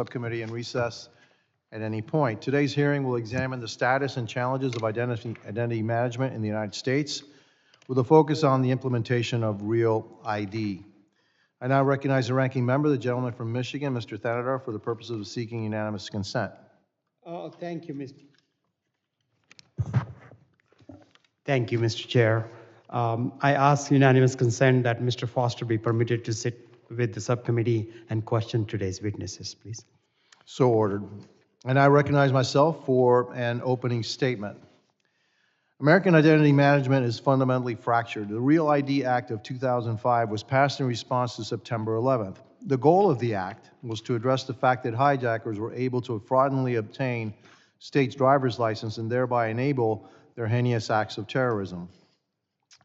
Subcommittee in recess at any point. Today's hearing will examine the status and challenges of identity management in the United States with a focus on the implementation of Real ID. I now recognize the ranking member, the gentleman from Michigan, Mr. Thanedar, for the purposes of seeking unanimous consent. Thank you, Mr. Chair. I ask unanimous consent that Mr. Foster be permitted to sit with the subcommittee and question today's witnesses, please. So ordered. And I recognize myself for an opening statement. American identity management is fundamentally fractured. The Real ID Act of 2005 was passed in response to September 11th. The goal of the act was to address the fact that hijackers were able to fraudulently obtain states' driver's license and thereby enable their heinous acts of terrorism.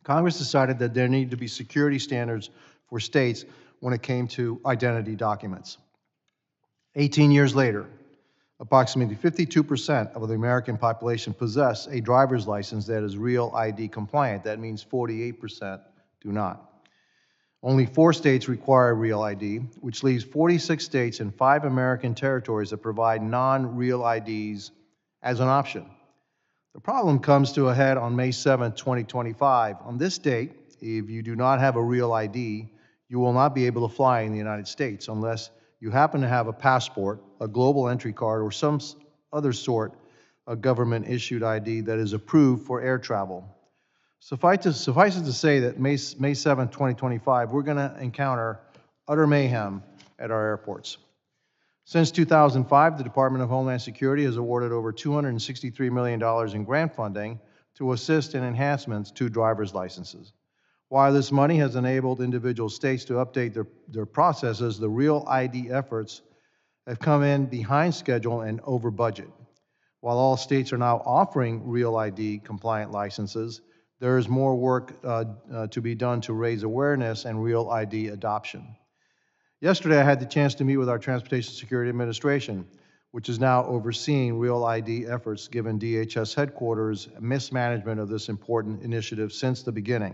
Congress decided that there needed to be security standards for states when it came to identity documents. 18 years later, approximately 52% of the American population possess a driver's license that is Real ID compliant. That means 48% do not. Only 4 states require Real ID, which leaves 46 states and 5 American territories that provide non-Real IDs as an option. The problem comes to a head on May 7, 2025. On this date, if you do not have a Real ID, you will not be able to fly in the United States unless you happen to have a passport, a global entry card, or some other sort of government-issued ID that is approved for air travel. Suffice it to say that May 7, 2025, we're going to encounter utter mayhem at our airports. Since 2005, the Department of Homeland Security has awarded over $263 million in grant funding to assist in enhancements to driver's licenses. While this money has enabled individual states to update their processes, the Real ID efforts have come in behind schedule and over budget. While all states are now offering Real ID compliant licenses, there is more work to be done to raise awareness and Real ID adoption. Yesterday, I had the chance to meet with our Transportation Security Administration, which is now overseeing Real ID efforts given DHS headquarters mismanagement of this important initiative since the beginning.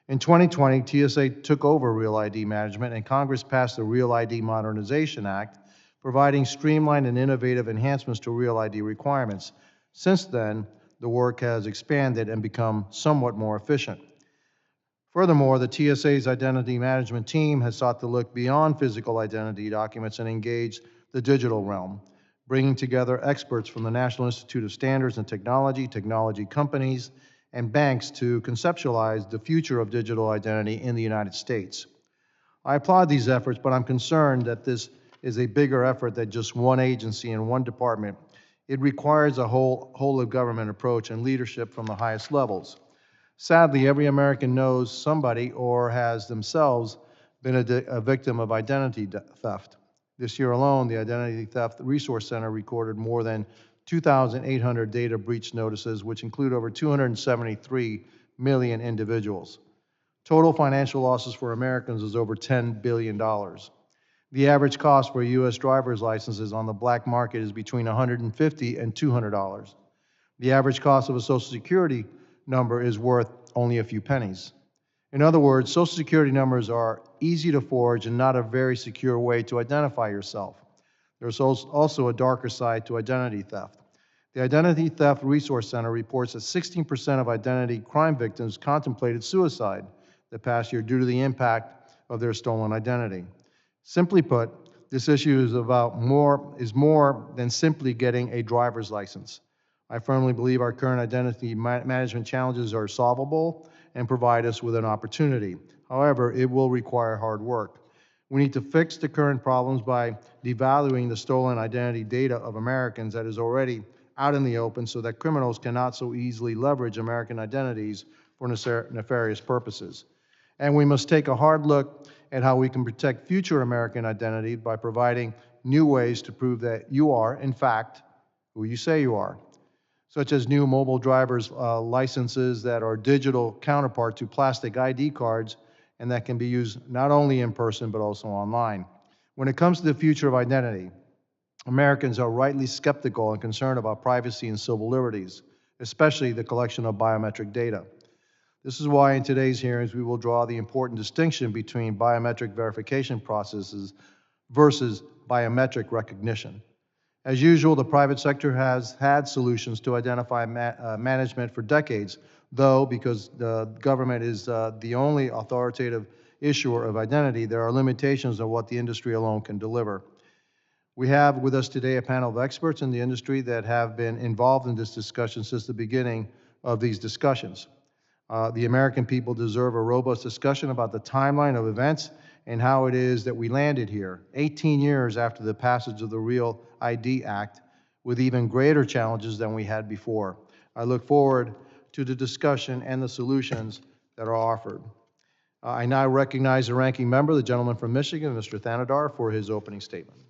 In 2020, TSA took over Real ID management, and Congress passed the Real ID Modernization Act, providing streamlined and innovative enhancements to Real ID requirements. Since then, the work has expanded and become somewhat more efficient. Furthermore, the TSA's identity management team has sought to look beyond physical identity documents and engage the digital realm, bringing together experts from the National Institute of Standards and Technology, technology companies, and banks to conceptualize the future of digital identity in the United States. I applaud these efforts, but I'm concerned that this is a bigger effort than just one agency and one department. It requires a whole-of-government approach and leadership from the highest levels. Sadly, every American knows somebody or has themselves been a victim of identity theft. This year alone, the Identity Theft Resource Center recorded more than 2,800 data breach notices, which include over 273 million individuals. Total financial losses for Americans is over $10 billion. The average cost for a U.S. driver's license on the black market is between $150 and $200. The average cost of a Social Security number is worth only a few pennies. In other words, Social Security numbers are easy to forge and not a very secure way to identify yourself. There's also a darker side to identity theft. The Identity Theft Resource Center reports that 16% of identity crime victims contemplated suicide the past year due to the impact of their stolen identity. Simply put, this issue is more than simply getting a driver's license. I firmly believe our current identity management challenges are solvable and provide us with an opportunity. However, it will require hard work. We need to fix the current problems by devaluing the stolen identity data of Americans that is already out in the open so that criminals cannot so easily leverage American identities for nefarious purposes. And we must take a hard look at how we can protect future American identity by providing new ways to prove that you are, in fact, who you say you are, such as new mobile driver's licenses that are digital counterpart to plastic ID cards and that can be used not only in person but also online. When it comes to the future of identity, Americans are rightly skeptical and concerned about privacy and civil liberties, especially the collection of biometric data. This is why in today's hearings we will draw the important distinction between biometric verification processes versus biometric recognition. As usual, the private sector has had solutions to identify management for decades, though because the government is the only authoritative issuer of identity, there are limitations on what the industry alone can deliver. We have with us today a panel of experts in the industry that have been involved in this discussion since the beginning of these discussions. The American people deserve a robust discussion about the timeline of events and how it is that we landed here, 18 years after the passage of the Real ID Act, with even greater challenges than we had before. I look forward to the discussion and the solutions that are offered. I now recognize the ranking member, the gentleman from Michigan, Mr. Thanadar, for his opening statement.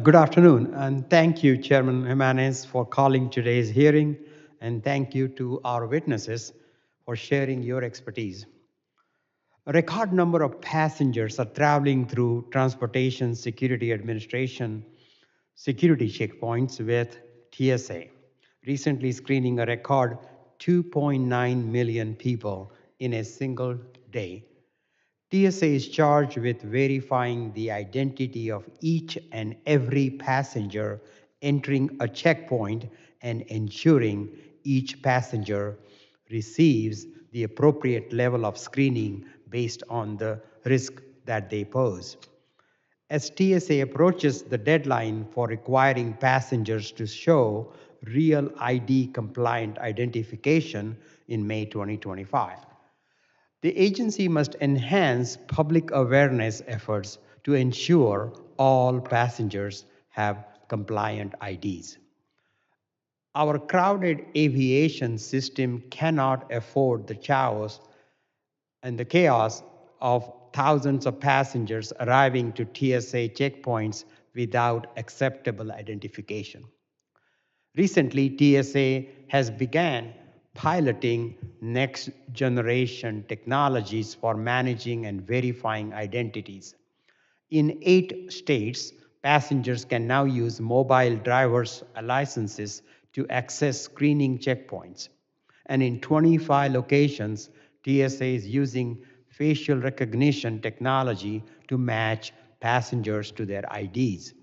Good afternoon, and thank you, Chairman Gimenez, for calling today's hearing, and thank you to our witnesses for sharing your expertise. A record number of passengers are traveling through Transportation Security Administration security checkpoints with TSA, recently screening a record 2.9 million people in a single day. TSA is charged with verifying the identity of each and every passenger entering a checkpoint and ensuring each passenger receives the appropriate level of screening based on the risk that they pose. As TSA approaches the deadline for requiring passengers to show real ID compliant identification in May 2025, the agency must enhance public awareness efforts to ensure all passengers have compliant IDs. Our crowded aviation system cannot afford the chaos and the chaos of thousands of passengers arriving to TSA checkpoints without acceptable identification. Recently, TSA has begun piloting next generation technologies for managing and verifying identities. In 8 states, passengers can now use mobile driver's licenses to access screening checkpoints. And in 25 locations, TSA is using facial recognition technology to match passengers to their IDs.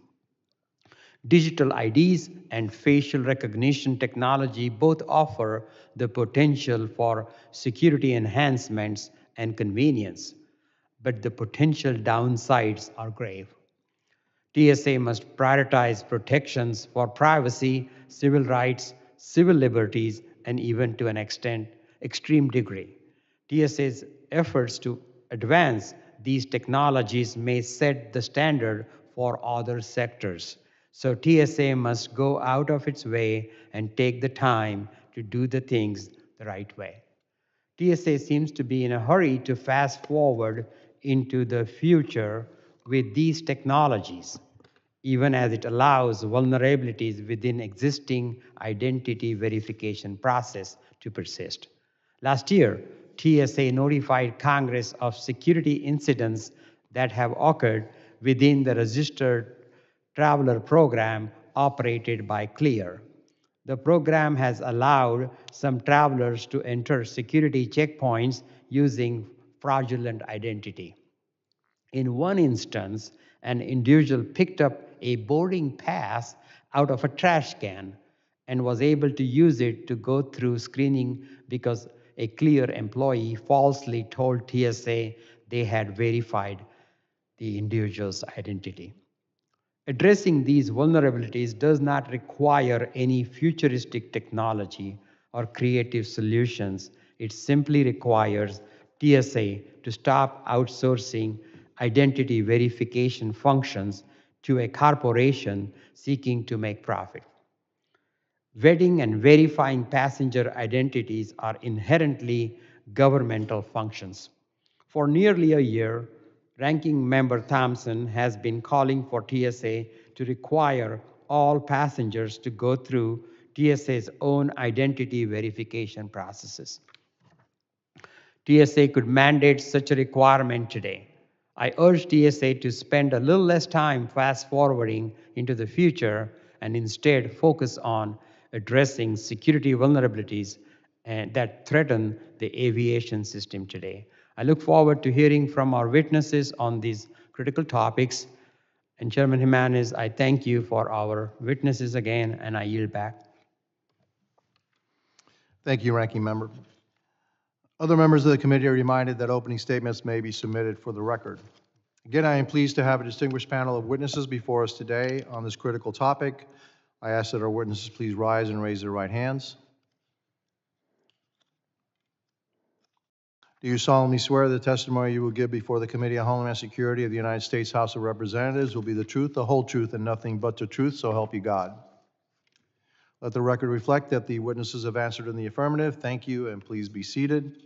Digital IDs and facial recognition technology both offer the potential for security enhancements and convenience, but the potential downsides are grave. TSA must prioritize protections for privacy, civil rights, civil liberties, and even to an extreme degree. TSA's efforts to advance these technologies may set the standard for other sectors. So TSA must go out of its way and take the time to do the things the right way. TSA seems to be in a hurry to fast forward into the future with these technologies, even as it allows vulnerabilities within existing identity verification process to persist. Last year, TSA notified Congress of security incidents that have occurred within the registered traveler program operated by CLEAR. The program has allowed some travelers to enter security checkpoints using fraudulent identity. In one instance, an individual picked up a boarding pass out of a trash can and was able to use it to go through screening because a CLEAR employee falsely told TSA they had verified the individual's identity. Addressing these vulnerabilities does not require any futuristic technology or creative solutions. It simply requires TSA to stop outsourcing identity verification functions to a corporation seeking to make profit. Vetting and verifying passenger identities are inherently governmental functions. For nearly a year, Ranking Member Thompson has been calling for TSA to require all passengers to go through TSA's own identity verification processes. TSA could mandate such a requirement today. I urge TSA to spend a little less time fast forwarding into the future and instead focus on addressing security vulnerabilities that threaten the aviation system today. I look forward to hearing from our witnesses on these critical topics. And Chairman Gimenez, I thank you for our witnesses again, and I yield back. Thank you, Ranking Member. Other members of the committee are reminded that opening statements may be submitted for the record. Again, I am pleased to have a distinguished panel of witnesses before us today on this critical topic. I ask that our witnesses please rise and raise their right hands. Do you solemnly swear the testimony you will give before the Committee on Homeland Security of the United States House of Representatives will be the truth, the whole truth, and nothing but the truth, so help you God? Let the record reflect that the witnesses have answered in the affirmative. Thank you, and please be seated.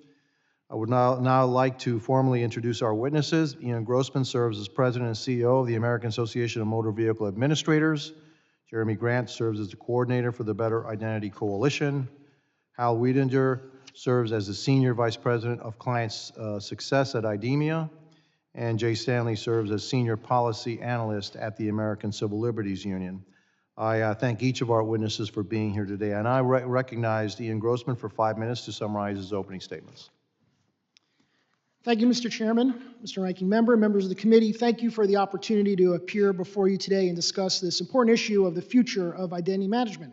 I would now like to formally introduce our witnesses. Ian Grossman serves as President and CEO of the American Association of Motor Vehicle Administrators. Jeremy Grant serves as the coordinator for the Better Identity Coalition. Hal Wiedinger serves as the Senior Vice President of Client Success at IDEMIA. And Jay Stanley serves as Senior Policy Analyst at the American Civil Liberties Union. I thank each of our witnesses for being here today, and I recognize Ian Grossman for 5 minutes to summarize his opening statements. Thank you, Mr. Chairman, Mr. Ranking Member, members of the committee. Thank you for the opportunity to appear before you today and discuss this important issue of the future of identity management.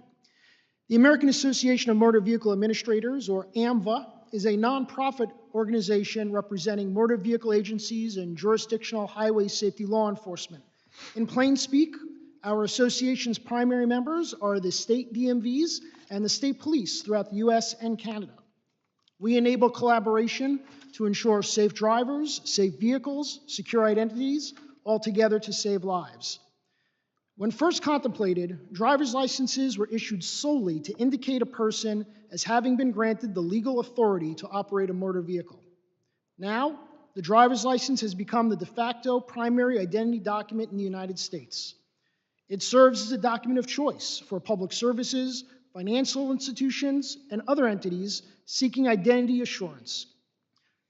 The American Association of Motor Vehicle Administrators, or AMVA, is a nonprofit organization representing motor vehicle agencies and jurisdictional highway safety law enforcement. In plain speak, our association's primary members are the state DMVs and the state police throughout the U.S. and Canada. We enable collaboration to ensure safe drivers, safe vehicles, secure identities, all together to save lives. When first contemplated, driver's licenses were issued solely to indicate a person as having been granted the legal authority to operate a motor vehicle. Now, the driver's license has become the de facto primary identity document in the United States. It serves as a document of choice for public services, financial institutions, and other entities seeking identity assurance.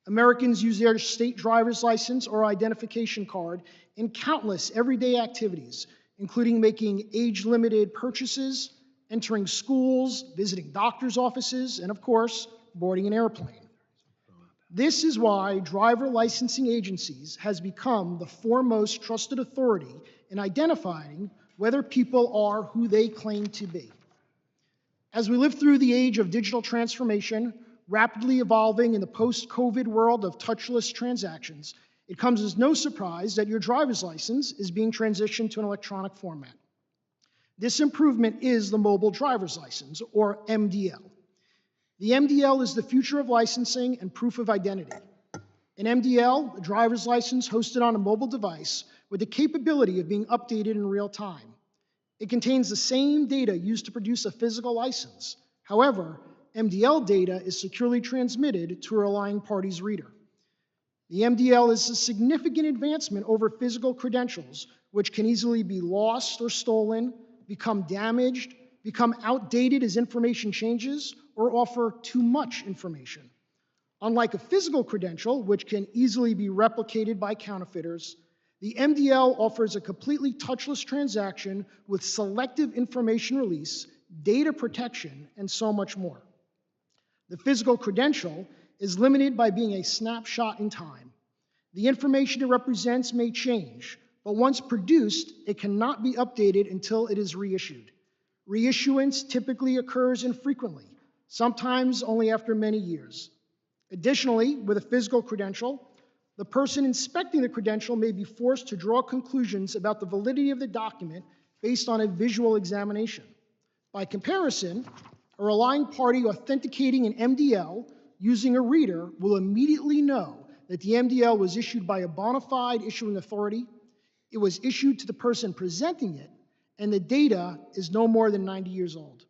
Americans use their state driver's license or identification card in countless everyday activities, including making age-limited purchases, entering schools, visiting doctor's offices, and of course, boarding an airplane. This is why driver licensing agencies has become the foremost trusted authority in identifying whether people are who they claim to be. As we live through the age of digital transformation, rapidly evolving in the post-COVID world of touchless transactions, it comes as no surprise that your driver's license is being transitioned to an electronic format. This improvement is the mobile driver's license, or MDL. The MDL is the future of licensing and proof of identity. An MDL, a driver's license hosted on a mobile device with the capability of being updated in real time. It contains the same data used to produce a physical license. However, MDL data is securely transmitted to a relying party's reader. The MDL is a significant advancement over physical credentials, which can easily be lost or stolen, become damaged, become outdated as information changes, or offer too much information. Unlike a physical credential, which can easily be replicated by counterfeiters, the MDL offers a completely touchless transaction with selective information release, data protection, and so much more. The physical credential is limited by being a snapshot in time. The information it represents may change, but once produced, it cannot be updated until it is reissued. Reissuance typically occurs infrequently, sometimes only after many years. Additionally, with a physical credential, the person inspecting the credential may be forced to draw conclusions about the validity of the document based on a visual examination. By comparison, a relying party authenticating an MDL using a reader will immediately know that the MDL was issued by a bona fide issuing authority, it was issued to the person presenting it, and the data is no more than 90 years old.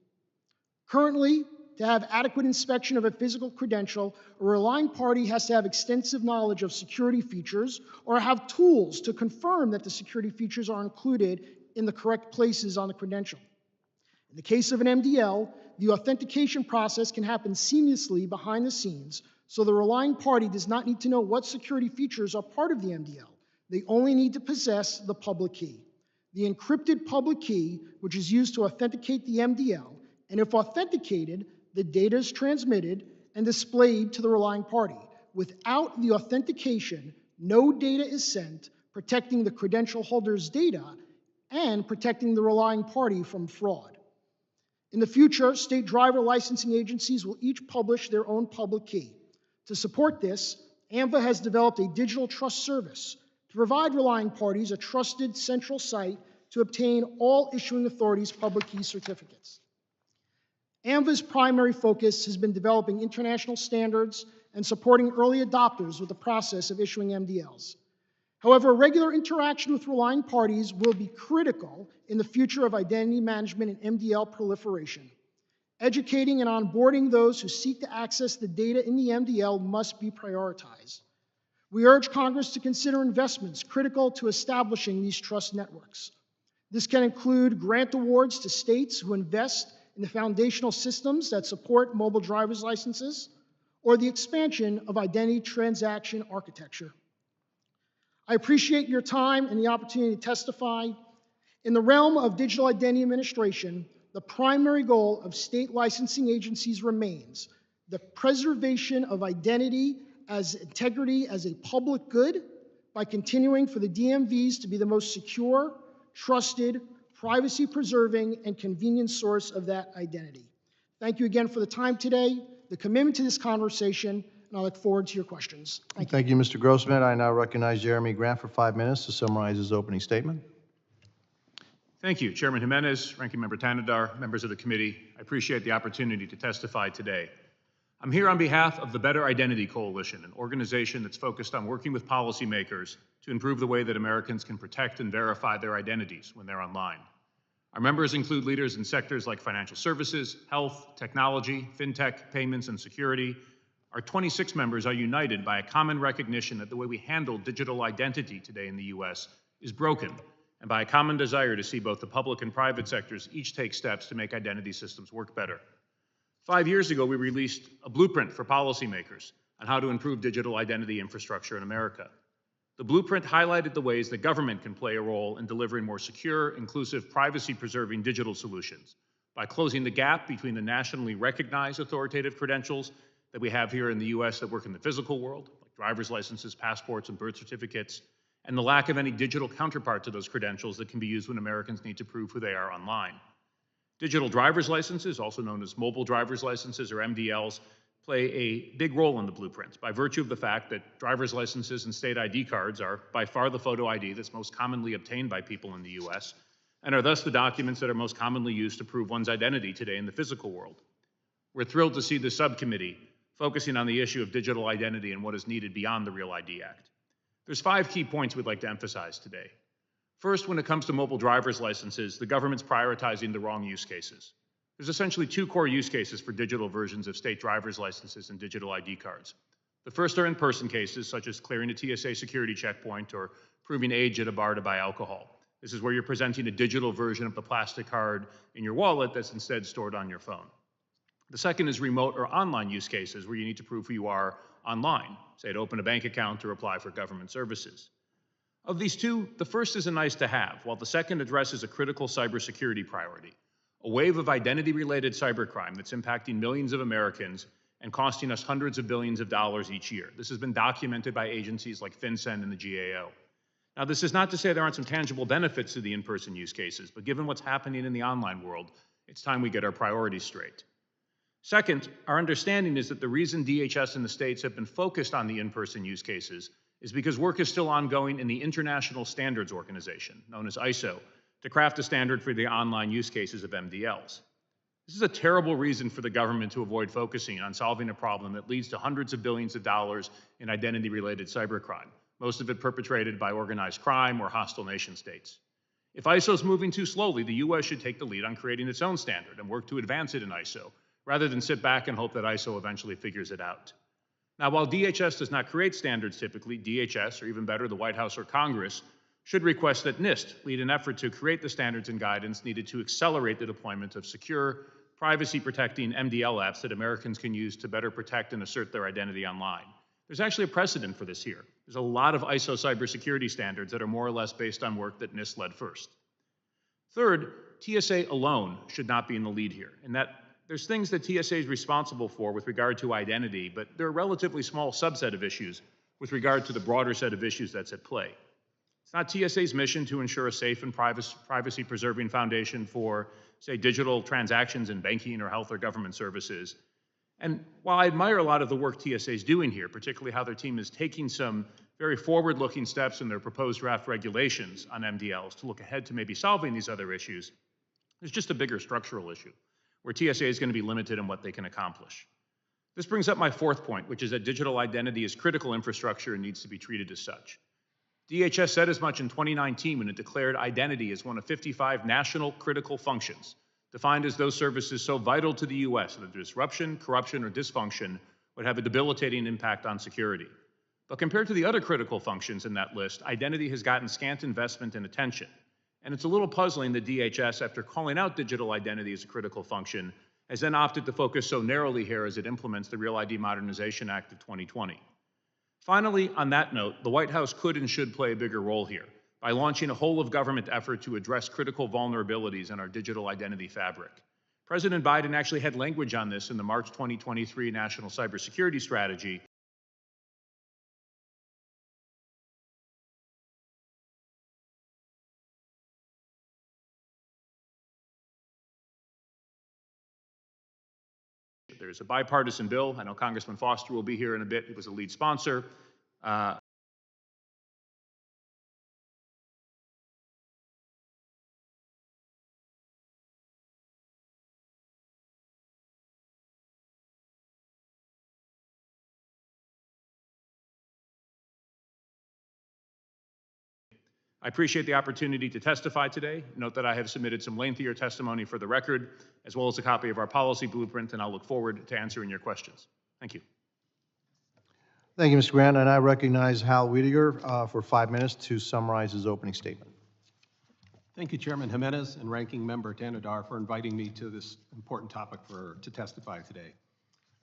Currently, to have adequate inspection of a physical credential, a relying party has to have extensive knowledge of security features or have tools to confirm that the security features are included in the correct places on the credential. In the case of an MDL, the authentication process can happen seamlessly behind the scenes, so the relying party does not need to know what security features are part of the MDL. They only need to possess the public key. The encrypted public key, which is used to authenticate the MDL, and if authenticated, the data is transmitted and displayed to the relying party. Without the authentication, no data is sent, protecting the credential holder's data, and protecting the relying party from fraud. In the future, state driver licensing agencies will each publish their own public key. To support this, AMVA has developed a digital trust service to provide relying parties a trusted central site to obtain all issuing authorities' public key certificates. AMVA's primary focus has been developing international standards and supporting early adopters with the process of issuing MDLs. However, regular interaction with relying parties will be critical in the future of identity management and MDL proliferation. Educating and onboarding those who seek to access the data in the MDL must be prioritized. We urge Congress to consider investments critical to establishing these trust networks. This can include grant awards to states who invest in the foundational systems that support mobile driver's licenses, or the expansion of identity transaction architecture. I appreciate your time and the opportunity to testify. In the realm of digital identity administration, the primary goal of state licensing agencies remains the preservation of identity as integrity as a public good by continuing for the DMVs to be the most secure, trusted, privacy-preserving, and convenient source of that identity. Thank you again for the time today, the commitment to this conversation, and I look forward to your questions. Thank you. Thank you, Mr. Grossman. I now recognize Jeremy Grant for 5 minutes to summarize his opening statement. Thank you, Chairman Gimenez, Ranking Member Tanadar, members of the committee. I appreciate the opportunity to testify today. I'm here on behalf of the Better Identity Coalition, an organization that's focused on working with policymakers to improve the way that Americans can protect and verify their identities when they're online. Our members include leaders in sectors like financial services, health, technology, fintech, payments, and security. Our 26 members are united by a common recognition that the way we handle digital identity today in the U.S. is broken, and by a common desire to see both the public and private sectors each take steps to make identity systems work better. 5 years ago, we released a blueprint for policymakers on how to improve digital identity infrastructure in America. The blueprint highlighted the ways that government can play a role in delivering more secure, inclusive, privacy-preserving digital solutions by closing the gap between the nationally recognized authoritative credentials that we have here in the U.S. that work in the physical world, like driver's licenses, passports, and birth certificates, and the lack of any digital counterpart to those credentials that can be used when Americans need to prove who they are online. Digital driver's licenses, also known as mobile driver's licenses or MDLs, play a big role in the blueprint by virtue of the fact that driver's licenses and state ID cards are by far the photo ID that's most commonly obtained by people in the U.S. and are thus the documents that are most commonly used to prove one's identity today in the physical world. We're thrilled to see this subcommittee focusing on the issue of digital identity and what is needed beyond the Real ID Act. There's 5 key points we'd like to emphasize today. First, when it comes to mobile driver's licenses, the government's prioritizing the wrong use cases. There's essentially 2 core use cases for digital versions of state driver's licenses and digital ID cards. The first are in-person cases, such as clearing a TSA security checkpoint or proving age at a bar to buy alcohol. This is where you're presenting a digital version of the plastic card in your wallet that's instead stored on your phone. The second is remote or online use cases where you need to prove who you are online, say to open a bank account or apply for government services. Of these 2, the first is a nice to have, while the second addresses a critical cybersecurity priority, a wave of identity-related cybercrime that's impacting millions of Americans and costing us hundreds of billions of dollars each year. This has been documented by agencies like FinCEN and the GAO. Now, this is not to say there aren't some tangible benefits to the in-person use cases, but given what's happening in the online world, it's time we get our priorities straight. Second, our understanding is that the reason DHS and the states have been focused on the in-person use cases is because work is still ongoing in the International Standards Organization, known as ISO, to craft a standard for the online use cases of MDLs. This is a terrible reason for the government to avoid focusing on solving a problem that leads to hundreds of billions of dollars in identity-related cybercrime, most of it perpetrated by organized crime or hostile nation states. If ISO is moving too slowly, the U.S. should take the lead on creating its own standard and work to advance it in ISO, rather than sit back and hope that ISO eventually figures it out. Now, while DHS does not create standards typically, DHS, or even better, the White House or Congress, should request that NIST lead an effort to create the standards and guidance needed to accelerate the deployment of secure, privacy-protecting MDL apps that Americans can use to better protect and assert their identity online. There's actually a precedent for this here. There's a lot of ISO cybersecurity standards that are more or less based on work that NIST led first. Third, TSA alone should not be in the lead here, in that there's things that TSA is responsible for with regard to identity, but they're a relatively small subset of issues with regard to the broader set of issues that's at play. It's not TSA's mission to ensure a safe and privacy-preserving foundation for, say, digital transactions in banking or health or government services. And while I admire a lot of the work TSA is doing here, particularly how their team is taking some very forward-looking steps in their proposed draft regulations on MDLs to look ahead to maybe solving these other issues, there's just a bigger structural issue where TSA is going to be limited in what they can accomplish. This brings up my fourth point, which is that digital identity is critical infrastructure and needs to be treated as such. DHS said as much in 2019 when it declared identity as one of 55 national critical functions, defined as those services so vital to the U.S. that disruption, corruption, or dysfunction would have a debilitating impact on security. But compared to the other critical functions in that list, identity has gotten scant investment and attention. And it's a little puzzling that DHS, after calling out digital identity as a critical function, has then opted to focus so narrowly here as it implements the Real ID Modernization Act of 2020. Finally, on that note, the White House could and should play a bigger role here by launching a whole-of-government effort to address critical vulnerabilities in our digital identity fabric. President Biden actually had language on this in the March 2023 National Cybersecurity Strategy. There's a bipartisan bill. I know Congressman Foster will be here in a bit. He was a lead sponsor. I appreciate the opportunity to testify today. Note that I have submitted some lengthier testimony for the record, as well as a copy of our policy blueprint, and I'll look forward to answering your questions. Thank you. Thank you, Mr. Grant, and I recognize Hal Wiedeger for 5 minutes to summarize his opening statement. Thank you, Chairman Gimenez and Ranking Member Tanadar, for inviting me to this important topic to testify today.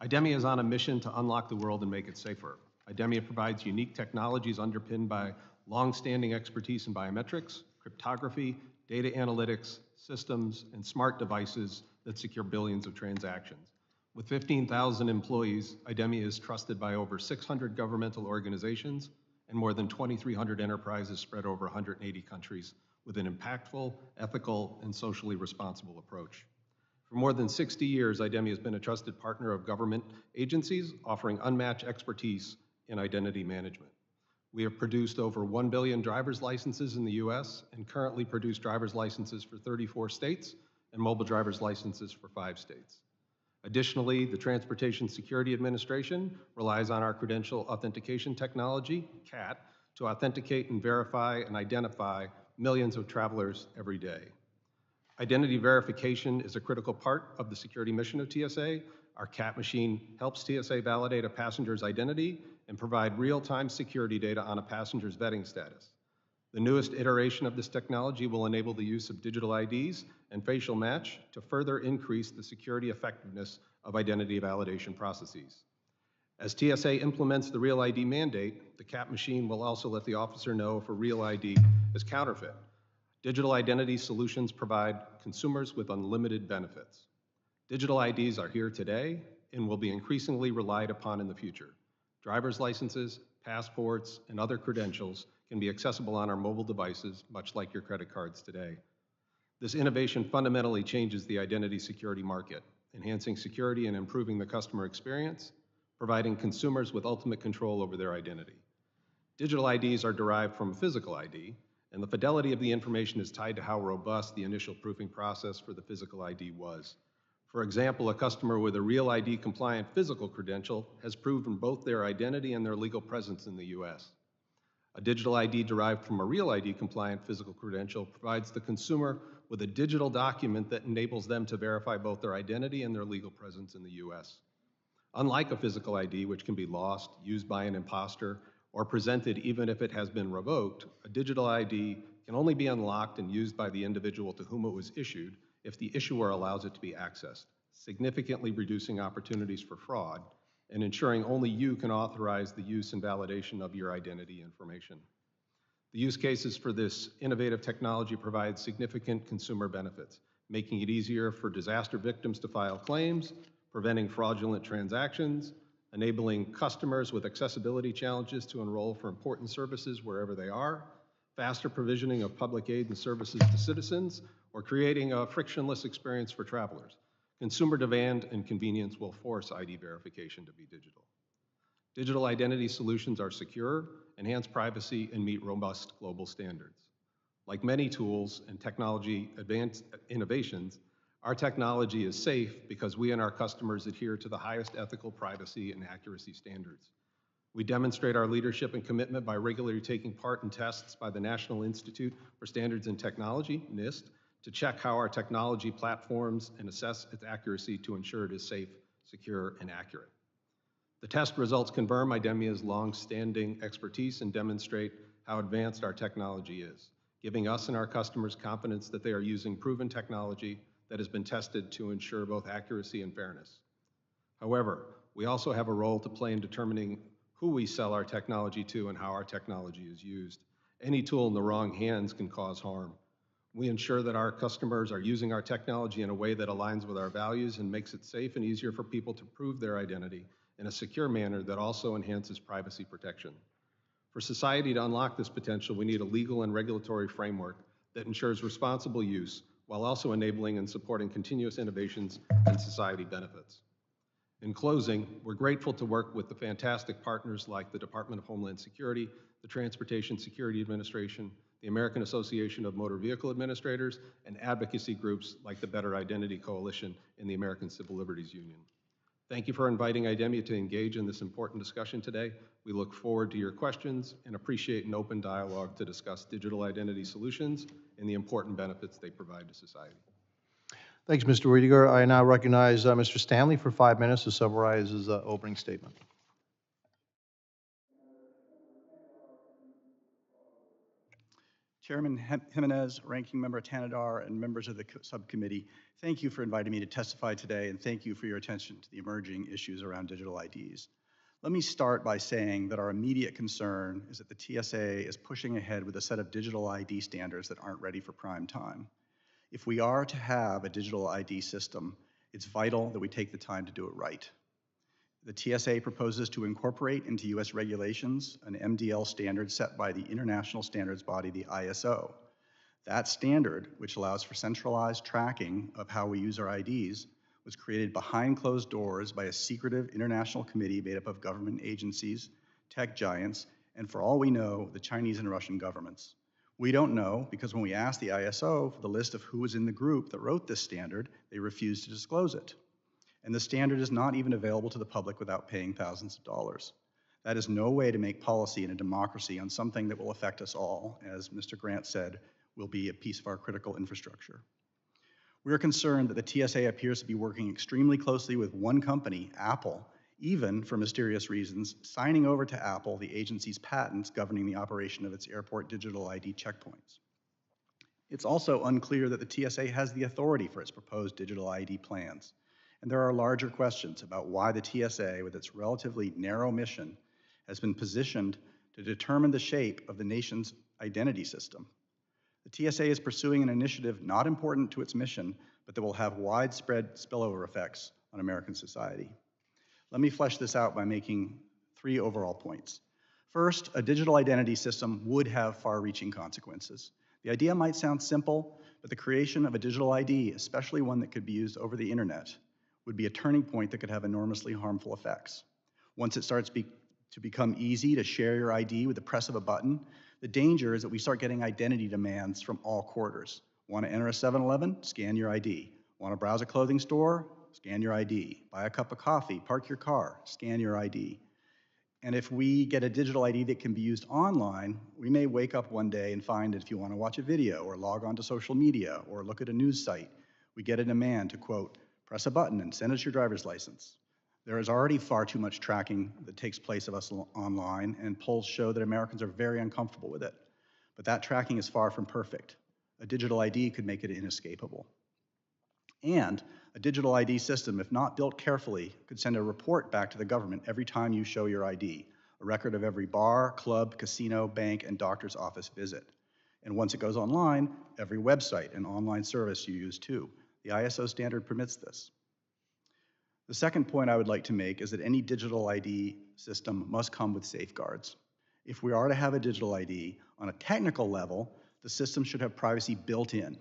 IDEMIA is on a mission to unlock the world and make it safer. IDEMIA provides unique technologies underpinned by long-standing expertise in biometrics, cryptography, data analytics, systems, and smart devices that secure billions of transactions. With 15,000 employees, IDEMIA is trusted by over 600 governmental organizations and more than 2,300 enterprises spread over 180 countries with an impactful, ethical, and socially responsible approach. For more than 60 years, IDEMIA has been a trusted partner of government agencies, offering unmatched expertise in identity management. We have produced over 1 billion driver's licenses in the U.S. and currently produce driver's licenses for 34 states and mobile driver's licenses for 5 states. Additionally, the Transportation Security Administration relies on our credential authentication technology, CAT, to authenticate and verify and identify millions of travelers every day. Identity verification is a critical part of the security mission of TSA. Our CAT machine helps TSA validate a passenger's identity and provide real-time security data on a passenger's vetting status. The newest iteration of this technology will enable the use of digital IDs and facial match to further increase the security effectiveness of identity validation processes. As TSA implements the Real ID mandate, the CAT machine will also let the officer know if a Real ID is counterfeit. Digital identity solutions provide consumers with unlimited benefits. Digital IDs are here today and will be increasingly relied upon in the future. Driver's licenses, passports, and other credentials can be accessible on our mobile devices, much like your credit cards today. This innovation fundamentally changes the identity security market, enhancing security and improving the customer experience, providing consumers with ultimate control over their identity. Digital IDs are derived from physical ID, and the fidelity of the information is tied to how robust the initial proofing process for the physical ID was. For example, a customer with a Real ID compliant physical credential has proven both their identity and their legal presence in the US. A digital ID derived from a Real ID compliant physical credential provides the consumer with a digital document that enables them to verify both their identity and their legal presence in the US. Unlike a physical ID, which can be lost, used by an imposter, or presented even if it has been revoked, a digital ID can only be unlocked and used by the individual to whom it was issued if the issuer allows it to be accessed, significantly reducing opportunities for fraud and ensuring only you can authorize the use and validation of your identity information. The use cases for this innovative technology provide significant consumer benefits, making it easier for disaster victims to file claims, preventing fraudulent transactions, enabling customers with accessibility challenges to enroll for important services wherever they are, faster provisioning of public aid and services to citizens, or creating a frictionless experience for travelers. Consumer demand and convenience will force ID verification to be digital. Digital identity solutions are secure, enhance privacy, and meet robust global standards. Like many tools and technology advanced innovations, our technology is safe because we and our customers adhere to the highest ethical privacy and accuracy standards. We demonstrate our leadership and commitment by regularly taking part in tests by the National Institute for Standards and Technology, NIST, to check how our technology platforms and assess its accuracy to ensure it is safe, secure, and accurate. The test results confirm IDEMIA's long-standing expertise and demonstrate how advanced our technology is, giving us and our customers confidence that they are using proven technology that has been tested to ensure both accuracy and fairness. However, we also have a role to play in determining who we sell our technology to and how our technology is used. Any tool in the wrong hands can cause harm. We ensure that our customers are using our technology in a way that aligns with our values and makes it safe and easier for people to prove their identity in a secure manner that also enhances privacy protection. For society to unlock this potential, we need a legal and regulatory framework that ensures responsible use while also enabling and supporting continuous innovations and society benefits. In closing, we're grateful to work with the fantastic partners like the Department of Homeland Security, the Transportation Security Administration, the American Association of Motor Vehicle Administrators, and advocacy groups like the Better Identity Coalition and the American Civil Liberties Union. Thank you for inviting IDEMIA to engage in this important discussion today. We look forward to your questions and appreciate an open dialogue to discuss digital identity solutions and the important benefits they provide to society. Thanks, Mr. Riediger. I now recognize Mr. Stanley for 5 minutes to summarize his opening statement. Chairman Gimenez, Ranking Member Tanadar, and members of the subcommittee, thank you for inviting me to testify today, and thank you for your attention to the emerging issues around digital IDs. Let me start by saying that our immediate concern is that the TSA is pushing ahead with a set of digital ID standards that aren't ready for prime time. If we are to have a digital ID system, it's vital that we take the time to do it right. The TSA proposes to incorporate into US regulations an MDL standard set by the international standards body, the ISO. That standard, which allows for centralized tracking of how we use our IDs, was created behind closed doors by a secretive international committee made up of government agencies, tech giants, and for all we know, the Chinese and Russian governments. We don't know because when we asked the ISO for the list of who was in the group that wrote this standard, they refused to disclose it. And the standard is not even available to the public without paying thousands of dollars. That is no way to make policy in a democracy on something that will affect us all, as Mr. Grant said, will be a piece of our critical infrastructure. We are concerned that the TSA appears to be working extremely closely with one company, Apple, even, for mysterious reasons, signing over to Apple the agency's patents governing the operation of its airport digital ID checkpoints. It's also unclear that the TSA has the authority for its proposed digital ID plans. And there are larger questions about why the TSA, with its relatively narrow mission, has been positioned to determine the shape of the nation's identity system. The TSA is pursuing an initiative not important to its mission, but that will have widespread spillover effects on American society. Let me flesh this out by making 3 overall points. First, a digital identity system would have far-reaching consequences. The idea might sound simple, but the creation of a digital ID, especially one that could be used over the internet, would be a turning point that could have enormously harmful effects. Once it starts to become easy to share your ID with the press of a button, the danger is that we start getting identity demands from all quarters. Want to enter a 7-Eleven? Scan your ID. Want to browse a clothing store? Scan your ID. Buy a cup of coffee, park your car, scan your ID. And if we get a digital ID that can be used online, we may wake up one day and find that if you want to watch a video or log on to social media or look at a news site, we get a demand to, quote, press a button and send us your driver's license. There is already far too much tracking that takes place of us online, and polls show that Americans are very uncomfortable with it. But that tracking is far from perfect. A digital ID could make it inescapable. And a digital ID system, if not built carefully, could send a report back to the government every time you show your ID, a record of every bar, club, casino, bank, and doctor's office visit. And once it goes online, every website and online service you use too. The ISO standard permits this. The second point I would like to make is that any digital ID system must come with safeguards. If we are to have a digital ID, on a technical level, the system should have privacy built in.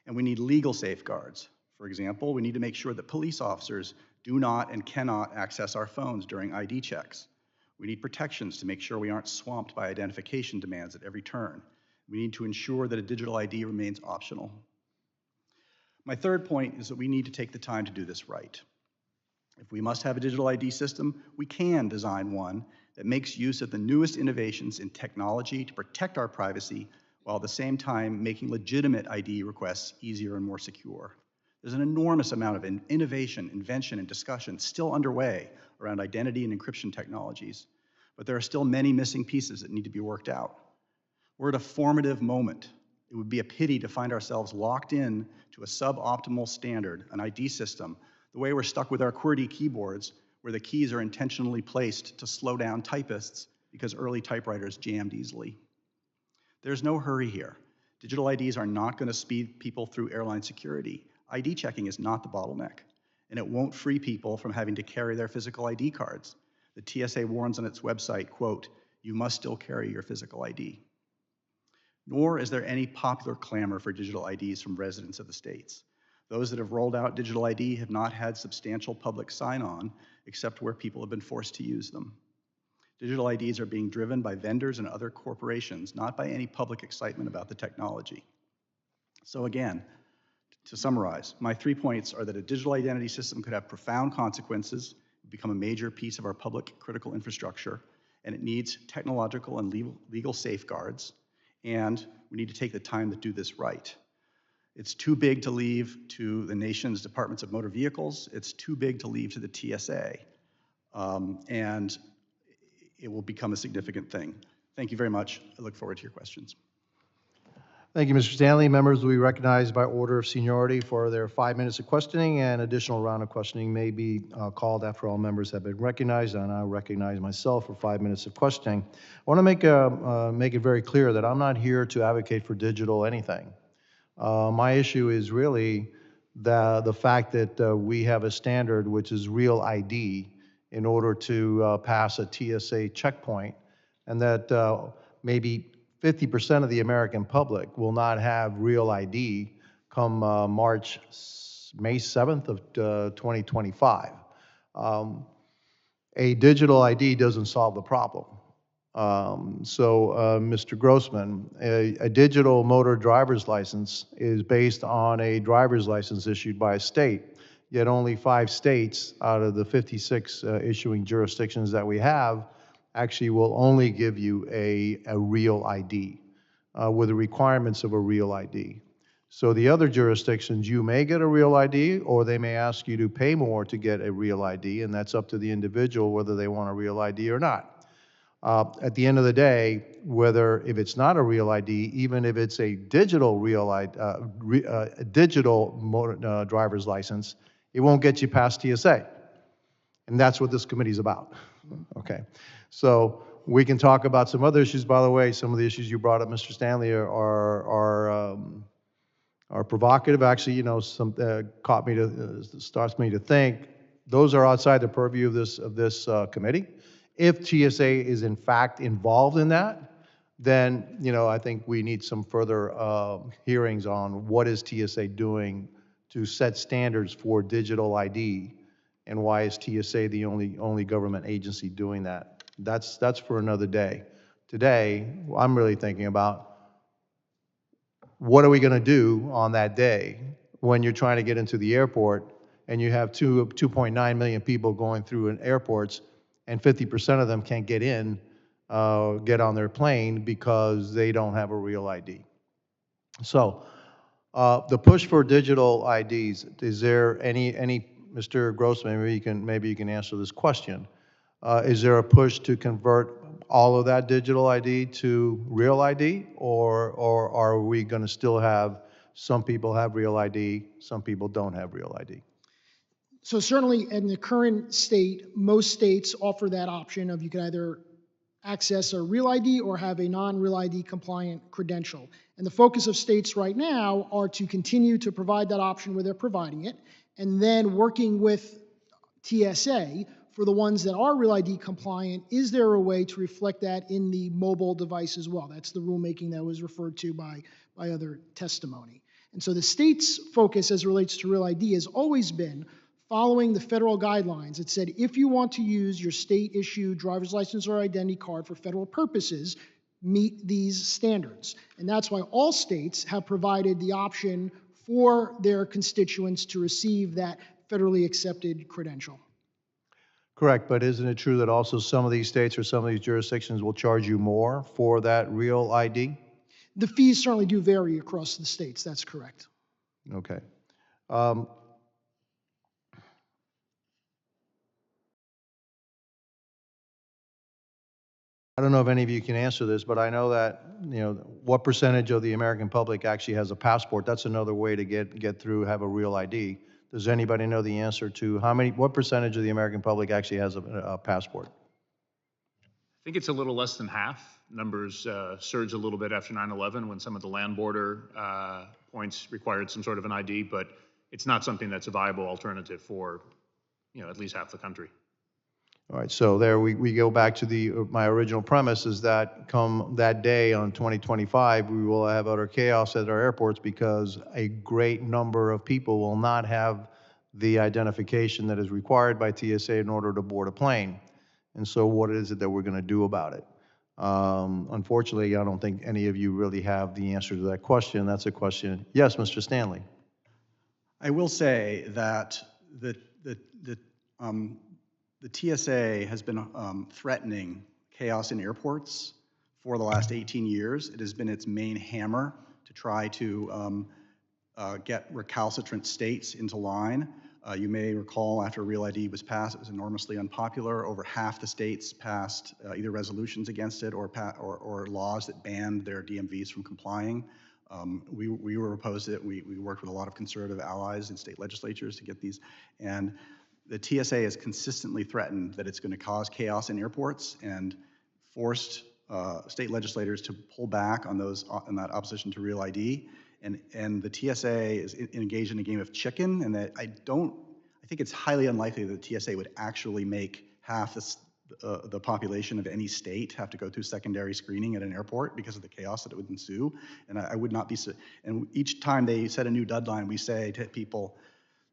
And we need legal safeguards. For example, we need to make sure that police officers do not and cannot access our phones during ID checks. We need protections to make sure we aren't swamped by identification demands at every turn. We need to ensure that a digital ID remains optional. My third point is that we need to take the time to do this right. If we must have a digital ID system, we can design one that makes use of the newest innovations in technology to protect our privacy, while at the same time making legitimate ID requests easier and more secure. There's an enormous amount of innovation, invention, and discussion still underway around identity and encryption technologies, but there are still many missing pieces that need to be worked out. We're at a formative moment. It would be a pity to find ourselves locked in to a suboptimal standard, an ID system, the way we're stuck with our QWERTY keyboards, where the keys are intentionally placed to slow down typists because early typewriters jammed easily. There's no hurry here. Digital IDs are not going to speed people through airline security. ID checking is not the bottleneck, and it won't free people from having to carry their physical ID cards. The TSA warns on its website, quote, "You must still carry your physical ID." Nor is there any popular clamor for digital IDs from residents of the states. Those that have rolled out digital ID have not had substantial public sign-on, except where people have been forced to use them. Digital IDs are being driven by vendors and other corporations, not by any public excitement about the technology. So again, to summarize, my 3 points are that a digital identity system could have profound consequences, become a major piece of our public critical infrastructure, and it needs technological and legal safeguards, and we need to take the time to do this right. It's too big to leave to the nation's departments of motor vehicles. It's too big to leave to the TSA, and it will become a significant thing. Thank you very much. I look forward to your questions. Thank you, Mr. Stanley. Members will be recognized by order of seniority for their 5 minutes of questioning, and additional round of questioning may be called after all members have been recognized, and I recognize myself for 5 minutes of questioning. I want to make it very clear that I'm not here to advocate for digital anything. My issue is really the fact that we have a standard which is real ID in order to pass a TSA checkpoint, and that maybe 50% of the American public will not have real ID come May 7th of 2025. A digital ID doesn't solve the problem. Mr. Grossman, a digital motor driver's license is based on a driver's license issued by a state, yet only 5 states out of the 56 issuing jurisdictions that we have actually will only give you a real ID with the requirements of a real ID. So the other jurisdictions, you may get a real ID, or they may ask you to pay more to get a real ID, and that's up to the individual whether they want a real ID or not. At the end of the day, if it's not a real ID, even if it's a digital digital driver's license, it won't get you past TSA. And that's what this committee is about. Okay. So we can talk about some other issues. By the way, some of the issues you brought up, Mr. Stanley, are provocative. Actually, you know, starts me to think those are outside the purview of this committee. If TSA is in fact involved in that, then, you know, I think we need some further hearings on what is TSA doing to set standards for digital ID, and why is TSA the only government agency doing that? That's for another day. Today, I'm really thinking about what are we going to do on that day when you're trying to get into the airport and you have 2.9 million people going through airports, and 50% of them can't get in, get on their plane because they don't have a real ID. So the push for digital IDs, is there any Mr. Grossman, maybe you can answer this question. Is there a push to convert all of that digital ID to real ID, or are we going to still have some people have real ID, some people don't have real ID? So certainly in the current state, most states offer that option of you can either access a real ID or have a non-real ID compliant credential. And the focus of states right now are to continue to provide that option where they're providing it, and then working with TSA for the ones that are Real ID compliant, is there a way to reflect that in the mobile device as well? That's the rulemaking that was referred to by other testimony. And so the state's focus as it relates to Real ID has always been following the federal guidelines. It said if you want to use your state-issued driver's license or identity card for federal purposes, meet these standards. And that's why all states have provided the option for their constituents to receive that federally accepted credential. Correct, but isn't it true that also some of these states or some of these jurisdictions will charge you more for that Real ID? The fees certainly do vary across the states, that's correct. Okay. I don't know if any of you can answer this, but I know that, what percentage of the American public actually has a passport? That's another way to get through, have a Real ID. Does anybody know the answer to what percentage of the American public actually has a passport? I think it's a little less than half. Numbers surged a little bit after 9/11 when some of the land border points required some sort of an ID, but it's not something that's a viable alternative for, at least half the country. All right, so there we go back to my original premise is that come that day on 2025, we will have utter chaos at our airports because a great number of people will not have the identification that is required by TSA in order to board a plane. And so what is it that we're going to do about it? Unfortunately, I don't think any of you really have the answer to that question. That's a question. Yes, Mr. Stanley. I will say that the TSA has been threatening chaos in airports for the last 18 years. It has been its main hammer to try to get recalcitrant states into line. You may recall after Real ID was passed, it was enormously unpopular. Over half the states passed either resolutions against it or laws that banned their DMVs from complying. We were opposed to it. We worked with a lot of conservative allies in state legislatures to get these. And the TSA has consistently threatened that it's going to cause chaos in airports and forced state legislators to pull back on that opposition to Real ID. And the TSA is engaged in a game of chicken, and that I think it's highly unlikely that the TSA would actually make half the population of any state have to go through secondary screening at an airport because of the chaos that it would ensue. And I would not be, and each time they set a new deadline, we say to people,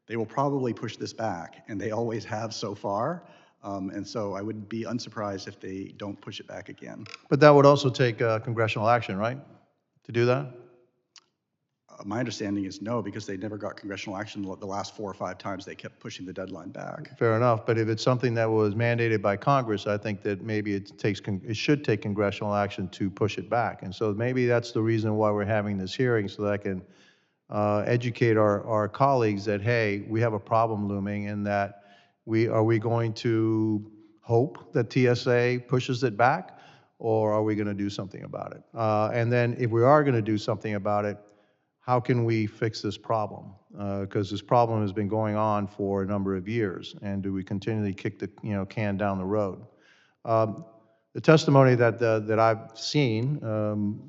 they will probably push this back, and they always have so far. And so I would be unsurprised if they don't push it back again. But that would also take congressional action, right, to do that? My understanding is no, because they never got congressional action the last 4 or 5 times they kept pushing the deadline back. Fair enough, but if it's something that was mandated by Congress, I think that maybe it should take congressional action to push it back. And so maybe that's the reason why we're having this hearing, so that I can educate our colleagues that, hey, we have a problem looming, and that are we going to hope that TSA pushes it back, or are we going to do something about it? And then if we are going to do something about it, how can we fix this problem? Because this problem has been going on for a number of years, and do we continually kick the can down the road? The testimony that I've seen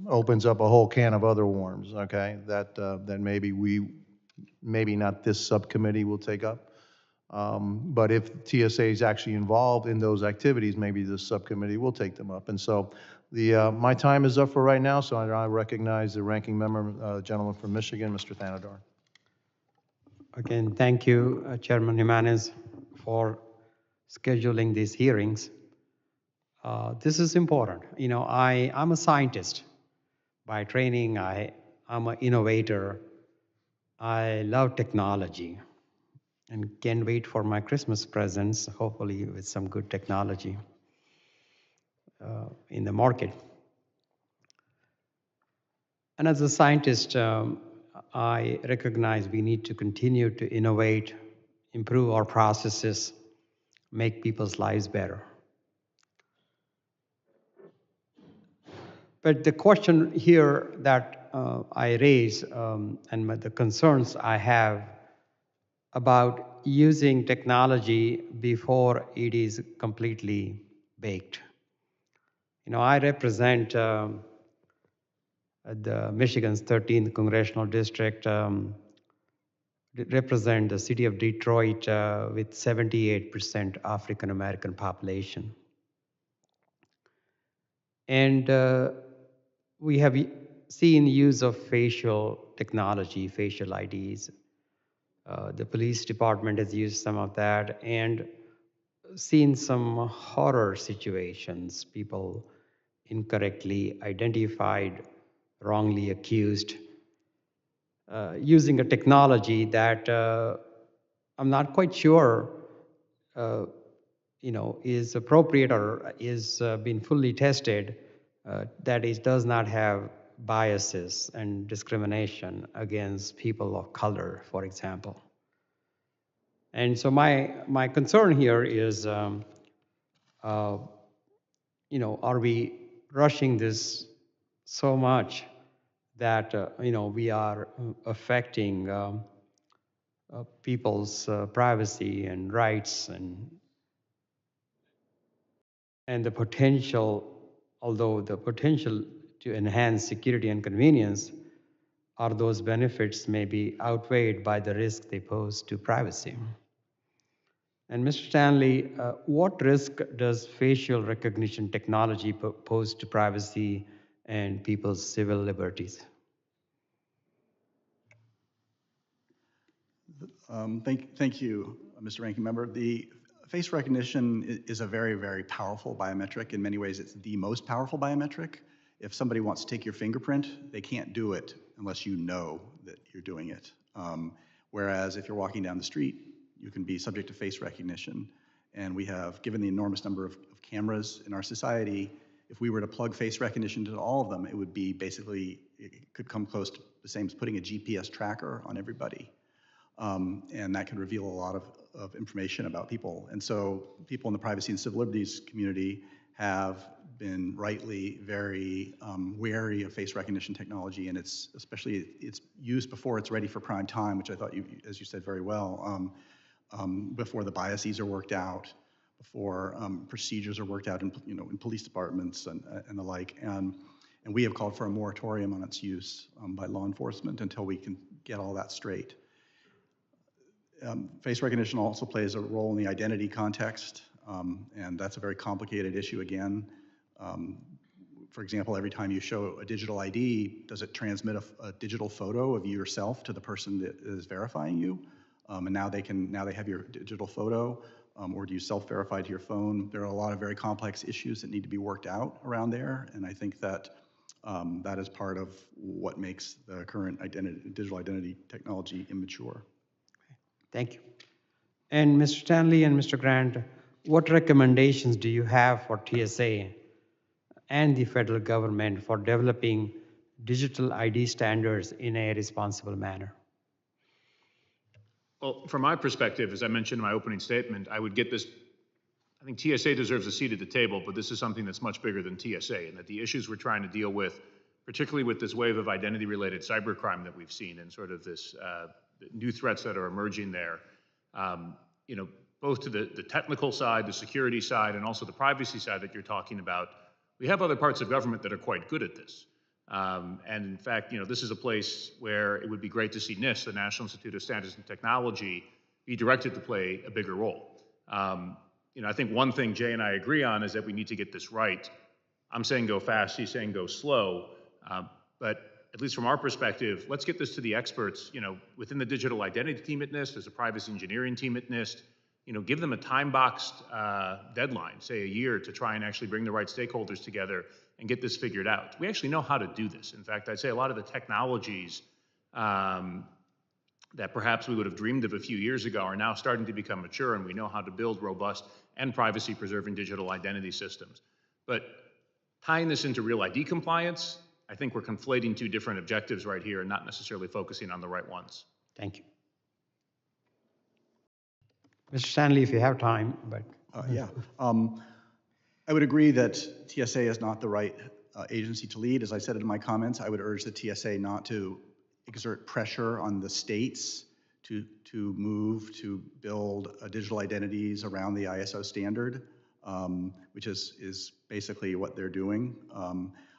opens up a whole can of other worms. Okay, that maybe not this subcommittee will take up, but if TSA is actually involved in those activities, maybe this subcommittee will take them up. And so my time is up for right now, so I recognize the ranking member, gentleman from Michigan, Mr. Thanadar. Again, thank you, Chairman Gimenez, for scheduling these hearings. This is important. I'm a scientist by training. I'm an innovator. I love technology and can't wait for my Christmas presents, hopefully with some good technology in the market. And as a scientist, I recognize we need to continue to innovate, improve our processes, make people's lives better. But the question here that I raise and the concerns I have about using technology before it is completely baked. I represent the Michigan's 13th Congressional District. represent the city of Detroit with 78% African American population. And we have seen use of facial technology, facial IDs. The police department has used some of that and seen some horror situations, people incorrectly identified, wrongly accused, using a technology that I'm not quite sure is appropriate or is been fully tested, that is, does not have biases and discrimination against people of color, for example. And so my concern here is, are we rushing this so much that we are affecting people's privacy and rights and the potential, although the potential to enhance security and convenience, are those benefits may be outweighed by the risk they pose to privacy. And Mr. Stanley, what risk does facial recognition technology pose to privacy and people's civil liberties? Thank you, Mr. Ranking Member. The face recognition is a very, very powerful biometric. In many ways, it's the most powerful biometric. If somebody wants to take your fingerprint, they can't do it unless you know that you're doing it. Whereas if you're walking down the street, you can be subject to face recognition. And we have, given the enormous number of cameras in our society, if we were to plug face recognition to all of them, it would be basically, it could come close to the same as putting a GPS tracker on everybody. And that could reveal a lot of information about people. And so people in the privacy and civil liberties community have been rightly very wary of face recognition technology, and it's used before it's ready for prime time, which I thought you, as you said very well, before the biases are worked out, before procedures are worked out in police departments and the like. And we have called for a moratorium on its use by law enforcement until we can get all that straight. Face recognition also plays a role in the identity context, and that's a very complicated issue again. For example, every time you show a digital ID, does it transmit a digital photo of yourself to the person that is verifying you? And now they have your digital photo, or do you self-verify to your phone? There are a lot of very complex issues that need to be worked out around there, and I think that that is part of what makes the current digital identity technology immature. Thank you. And Mr. Stanley and Mr. Grant, what recommendations do you have for TSA and the federal government for developing digital ID standards in a responsible manner? Well, from my perspective, as I mentioned in my opening statement, I would get this. I think TSA deserves a seat at the table, but this is something that's much bigger than TSA, and that the issues we're trying to deal with, particularly with this wave of identity-related cybercrime that we've seen and sort of this new threats that are emerging there, both to the technical side, the security side, and also the privacy side that you're talking about, we have other parts of government that are quite good at this. And in fact, this is a place where it would be great to see NIST, the National Institute of Standards and Technology, be directed to play a bigger role. I think one thing Jay and I agree on is that we need to get this right. I'm saying go fast, he's saying go slow, but at least from our perspective, let's get this to the experts, within the digital identity team at NIST, there's a privacy engineering team at NIST, give them a time-boxed deadline, say a year, to try and actually bring the right stakeholders together and get this figured out. We actually know how to do this. In fact, I'd say a lot of the technologies that perhaps we would have dreamed of a few years ago are now starting to become mature, and we know how to build robust and privacy-preserving digital identity systems. But tying this into real ID compliance, I think we're conflating two different objectives right here and not necessarily focusing on the right ones. Thank you. Mr. Stanley, if you have time, but. Yeah. I would agree that TSA is not the right agency to lead. As I said in my comments, I would urge the TSA not to exert pressure on the states to move to build digital identities around the ISO standard, which is basically what they're doing.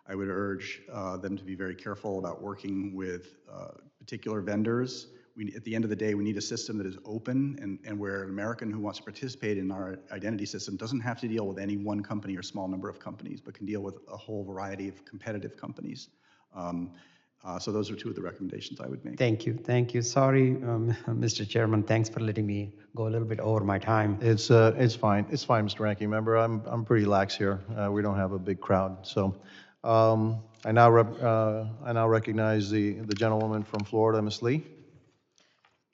I would urge them to be very careful about working with particular vendors. at the end of the day, we need a system that is open and where an American who wants to participate in our identity system doesn't have to deal with any one company or small number of companies, but can deal with a whole variety of competitive companies. So those are two of the recommendations I would make. Thank you. Thank you. Sorry, Mr. Chairman. Thanks for letting me go a little bit over my time. It's fine. It's fine, Mr. Ranking Member. I'm pretty lax here. We don't have a big crowd. So I now recognize the gentlewoman from Florida, Ms. Lee.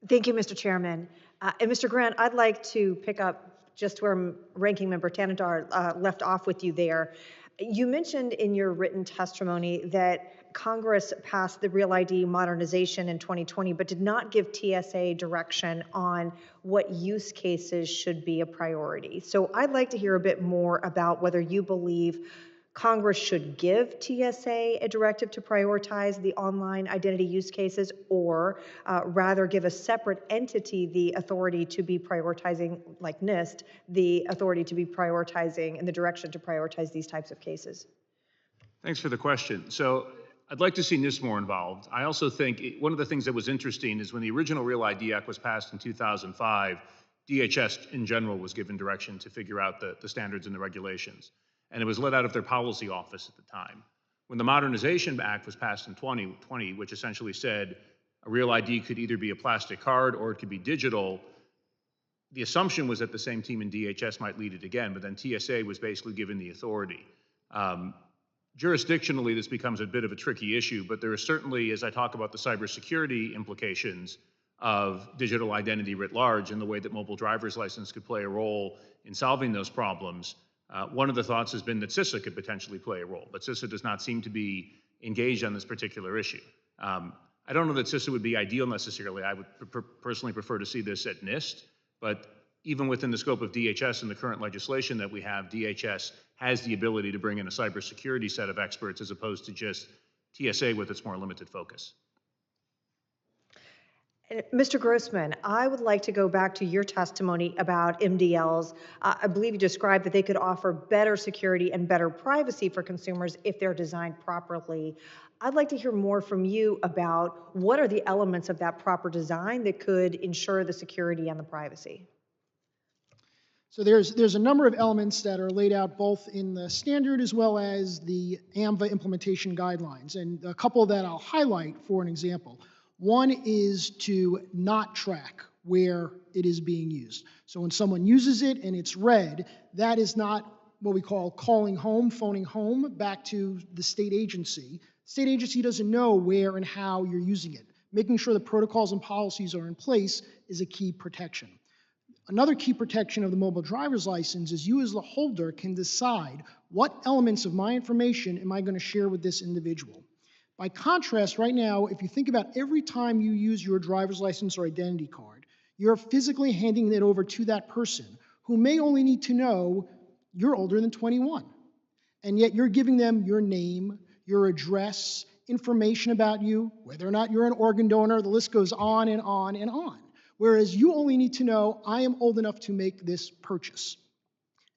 Thank you, Mr. Chairman. And Mr. Grant, I'd like to pick up just where Ranking Member Tanadar left off with you there. You mentioned in your written testimony that Congress passed the Real ID modernization in 2020, but did not give TSA direction on what use cases should be a priority. So I'd like to hear a bit more about whether you believe Congress should give TSA a directive to prioritize the online identity use cases, or rather give a separate entity the authority to be prioritizing, like NIST, the authority to be prioritizing and the direction to prioritize these types of cases? Thanks for the question. So I'd like to see NIST more involved. I also think one of the things that was interesting is when the original Real ID Act was passed in 2005, DHS in general was given direction to figure out the standards and the regulations. And it was led out of their policy office at the time. When the Modernization Act was passed in 2020, which essentially said a Real ID could either be a plastic card or it could be digital, the assumption was that the same team in DHS might lead it again, but then TSA was basically given the authority. Jurisdictionally, this becomes a bit of a tricky issue, but there is certainly, as I talk about the cybersecurity implications of digital identity writ large and the way that mobile driver's license could play a role in solving those problems, one of the thoughts has been that CISA could potentially play a role, but CISA does not seem to be engaged on this particular issue. I don't know that CISA would be ideal necessarily. I would personally prefer to see this at NIST, but even within the scope of DHS and the current legislation that we have, DHS has the ability to bring in a cybersecurity set of experts as opposed to just TSA with its more limited focus. Mr. Grossman, I would like to go back to your testimony about MDLs. I believe you described that they could offer better security and better privacy for consumers if they're designed properly. I'd like to hear more from you about what are the elements of that proper design that could ensure the security and the privacy. So there's a number of elements that are laid out both in the standard as well as the AMVA implementation guidelines, and a couple that I'll highlight for an example. One is to not track where it is being used. So when someone uses it and it's red, that is not what we call calling home, phoning home back to the state agency. State agency doesn't know where and how you're using it. Making sure the protocols and policies are in place is a key protection. Another key protection of the mobile driver's license is you as the holder can decide what elements of my information am I going to share with this individual. By contrast, right now, if you think about every time you use your driver's license or identity card, you're physically handing it over to that person who may only need to know you're older than 21. And yet you're giving them your name, your address, information about you, whether or not you're an organ donor, the list goes on and on and on. Whereas you only need to know, I am old enough to make this purchase.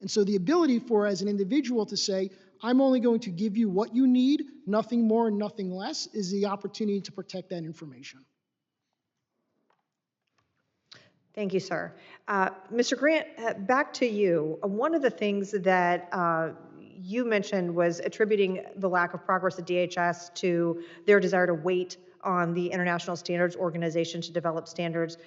And so the ability for, as an individual, to say, I'm only going to give you what you need, nothing more and nothing less, is the opportunity to protect that information. Thank you, sir. Mr. Grant, back to you. One of the things that you mentioned was attributing the lack of progress at DHS to their desire to wait on the International Standards Organization to develop standards.